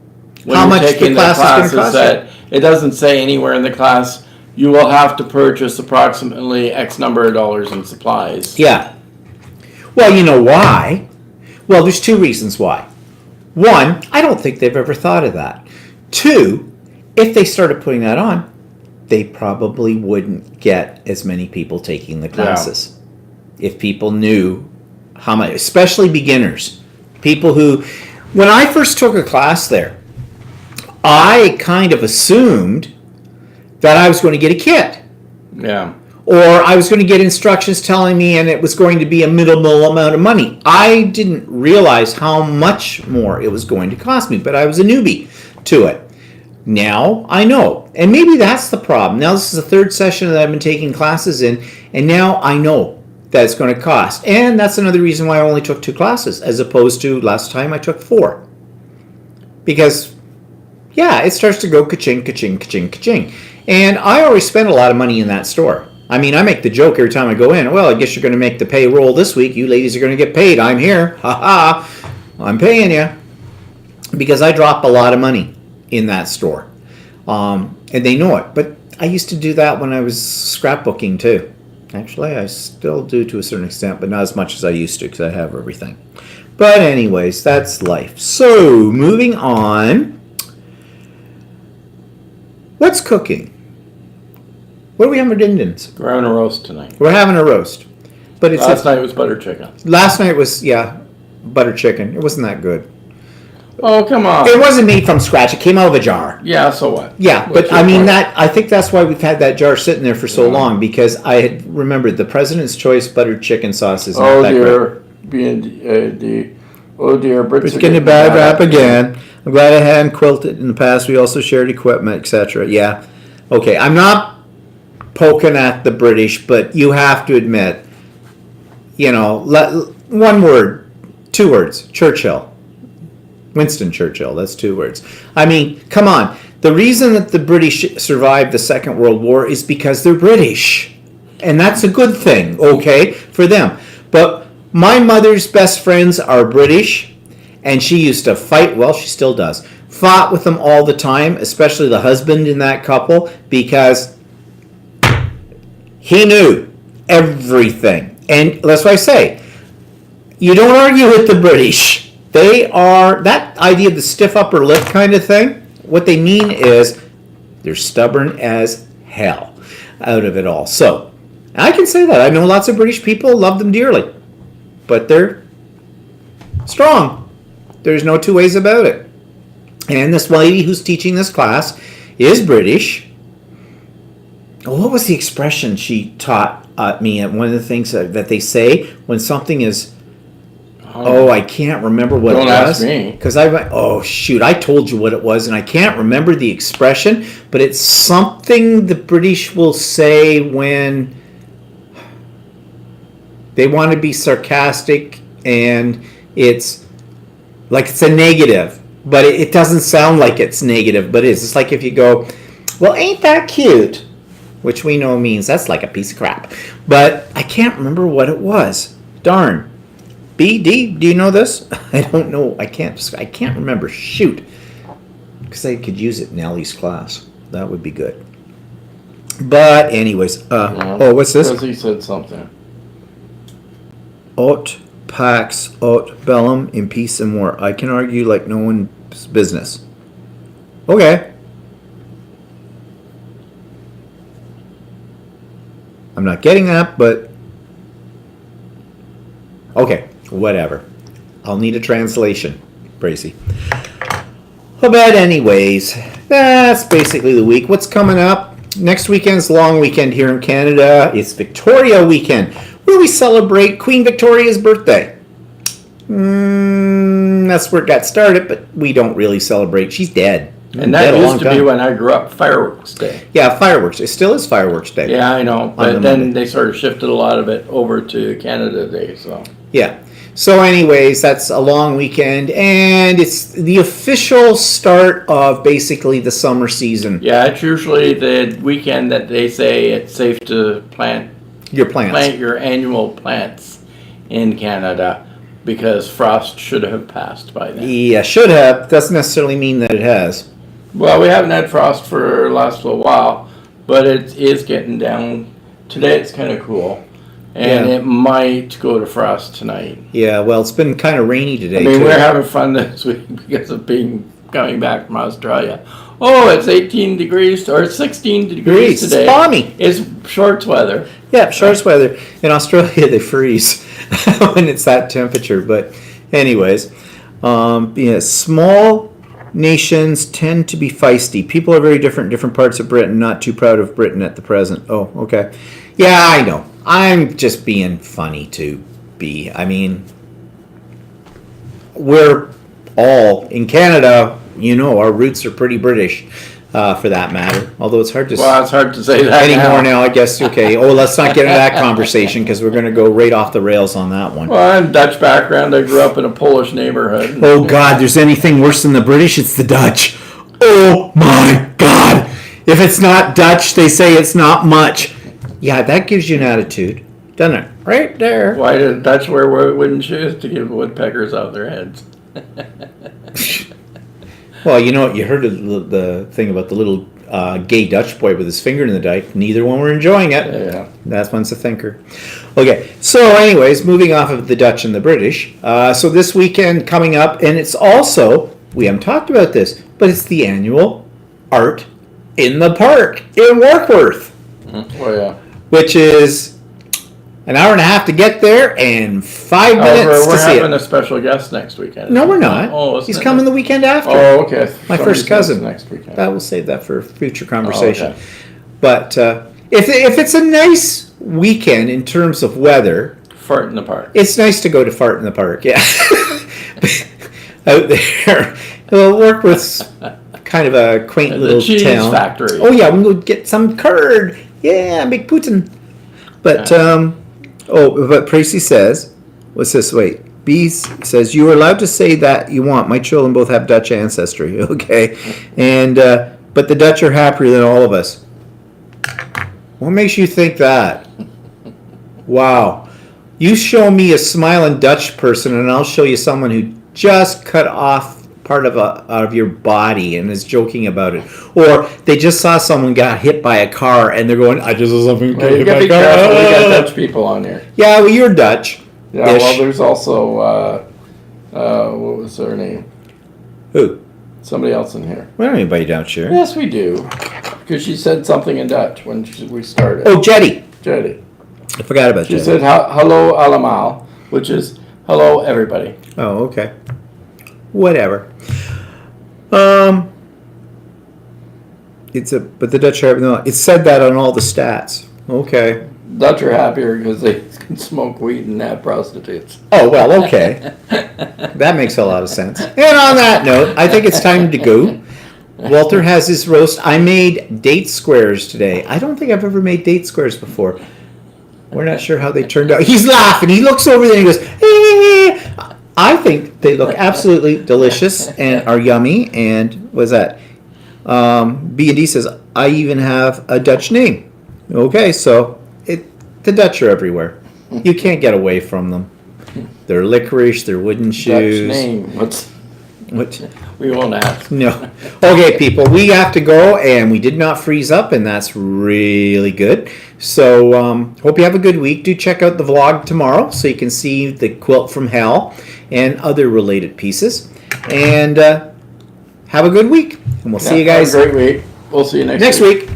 when How you're much the taking the class is gonna classes cost you. that it doesn't say anywhere in the class you will have to purchase approximately X number of dollars in supplies. Yeah. Well, you know why? Well, there's two reasons why. One, I don't think they've ever thought of that. Two, if they started putting that on, they probably wouldn't get as many people taking the classes. If people knew how much, especially beginners, people who, when I first took a class there, I kind of assumed that I was going to get a kit. Yeah. Or I was going to get instructions telling me and it was going to be a minimal amount of money. I didn't realize how much more it was going to cost me, but I was a newbie to it. Now I know. And maybe that's the problem. Now this is the third session that I've been taking classes in, and now I know that it's going to cost. And that's another reason why I only took 2 classes as opposed to last time I took 4. Because, yeah, it starts to go ka-ching, ka-ching, ka-ching, ka-ching. And I already spent a lot of money in that store. I mean, I make the joke every time I go in, well, I guess you're going to make the payroll this week. You ladies are going to get paid. I'm here. Ha ha. I'm paying you. Because I drop a lot of money in that store. And they know it. But I used to do that when I was scrapbooking too. Actually, I still do to a certain extent, but not as much as I used to because I have everything. But anyways, that's life. So, moving on. What's cooking? What are we having for din-dins? We're having a roast tonight. We're having a roast. But it's Last night was butter chicken. Last night was, yeah, butter chicken. It wasn't that good. Oh, come on. It wasn't made from scratch. It came out of a jar. Yeah, so what? Yeah, What's but I your mean point? I think that's why we've had that jar sitting there for so long, because I had remembered the President's Choice buttered chicken sauce is not Oh that great. dear, oh dear, Brits It's are getting a bad rap again. I'm glad I hadn't quilted in the past. We also shared equipment, etc. Yeah. Okay, I'm not poking at the British, but you have to admit, you know, one word, 2 words, Churchill. Winston Churchill, that's 2 words. I mean, come on. The reason that the British survived the Second World War is because they're British. And that's a good thing, okay, for them. But my mother's best friends are British, and she used to fight, well, she still does, fought with them all the time, especially the husband in that couple, because he knew everything. And that's why I say, you don't argue with the British. They are, that idea of the stiff upper lip kind of thing, what they mean is they're stubborn as hell out of it all. So, I can say that. I know lots of British people, love them dearly. But they're strong. There's no 2 ways about it. And this lady who's teaching this class is British. What was the expression she taught me? And one of the things that they say when something is, oh, I can't remember what Don't it was. ask me. Because I told you what it was, and I can't remember the expression, but it's something the British will say when they want to be sarcastic, and it's like it's a negative, but it doesn't sound like it's negative, but it is. It's like if you go, well, ain't that cute? Which we know means that's like a piece of crap. But I can't remember what it was. Darn. BD, do you know this? I don't know. I can't remember. Shoot. Because I could use it in Ellie's class. That would be good. But anyways, what's this? Because he said something. Aut pax aut bellum in peace and war. I can argue like no one's business. Okay. I'm not getting that, but okay, whatever. I'll need a translation, Bracy. But anyways, that's basically the week. What's coming up? Next weekend's long weekend here in Canada. It's Victoria weekend, where we celebrate Queen Victoria's birthday. That's where it got started, but we don't really celebrate. She's dead. And that used to be when I grew up, Fireworks Day. Yeah, fireworks. It still is Fireworks Day. Yeah, I know. But the then Monday. they sort of shifted a lot of it over to Canada Day, so. Yeah. So anyways, that's a long weekend, and it's the official start of basically the summer season. Yeah, it's usually the weekend that they say it's safe to plant Your plants. your annual plants in Canada because frost should have passed by then. Yeah, should have. Doesn't necessarily mean that it has. Well, we haven't had frost for the last little while, but it is getting down. Today it's kind of cool, and Yeah. it might go to frost tonight. Yeah, well, it's been kind of rainy today, I mean, too. we're having fun this week because of coming back from Australia. Oh, it's 18 degrees or 16 degrees It's today. balmy. It's shorts weather. Yeah, shorts weather. In Australia, they freeze when it's that temperature. But anyways, yeah, small nations tend to be feisty. People are very different in different parts of Britain. Not too proud of Britain at the present. Oh, okay. Yeah, I know. I'm just being funny to be. I mean, we're all in Canada. You know, our roots are pretty British, for that matter. Although it's hard to Well, it's hard to say that anymore now, I guess. Okay. Oh, let's not get into that conversation because we're going to go right off the rails on that one. Well, I'm Dutch background. I grew up in a Polish neighborhood. Oh God, there's anything worse than the British, it's the Dutch. Oh my God. If it's not Dutch, they say it's not much. Yeah, that gives you an attitude, doesn't it? Right there. Why did the Dutch wear wooden shoes to give woodpeckers out their heads? Well, you know what? You heard of the thing about the little gay Dutch boy with his finger in the dike. Neither one were enjoying it. Yeah. That one's a thinker. Okay, so anyways, moving off of the Dutch and the British. So this weekend coming up, and it's also, we haven't talked about this, but it's the annual Art in the Park in Warkworth, Oh, yeah. which is an hour and a half to get there and 5 minutes However, to we're see having it. a special guest next weekend. No, we're not. Oh, He's coming the weekend after. Oh, okay. My Somebody's first cousin. Next weekend. That will save that for future conversation. Oh, okay. But if it's a nice weekend in terms of weather, Fart in the park. it's nice to go to Fart in the Park. Yeah, out there. Well, Warkworth's kind of a quaint The little cheese town. factory. Oh yeah, we can go get some curd. Yeah, big Putin. But but Tracy says, what's this? Wait. B says, you are allowed to say that you want. My children both have Dutch ancestry. Okay. And, but the Dutch are happier than all of us. What makes you think that? Wow. You show me a smiling Dutch person and I'll show you someone who just cut off part of your body and is joking about it. Or they just saw someone got hit by a car and they're going, I just saw someone Well, get you hit gotta by be a car. careful. We got Dutch people on here. Yeah, well, you're Dutch. Yeah, well, there's also, what was her name? Who? Somebody else in here. We don't have anybody down here. Yes, we do. Because she said something in Dutch when we started. Oh, Jetty. Jetty. I forgot about She Jetty. said, hello, allemaal, which is, hello, everybody. Oh, okay. Whatever. But the Dutch are, no, it said that on all the stats. Okay. Dutch are happier because they can smoke weed and have prostitutes. Oh, well, okay. That makes a lot of sense. And on that note, I think it's time to go. Walter has his roast. I made date squares today. I don't think I've ever made date squares before. We're not sure how they turned out. He's laughing. He looks over there and he goes, eh. I think they look absolutely delicious and are yummy. And what is that? B&D says, I even have a Dutch name. Okay, so the Dutch are everywhere. You can't get away from them. They're licorice, they're wooden shoes. Dutch name. What's What? We won't ask. No. Okay, people, we have to go, and we did not freeze up, and that's really good. So, hope you have a good week. Do check out the vlog tomorrow so you can see the quilt from hell and other related pieces. And have a good week, and we'll see you guys Have a great week. We'll see you next next week.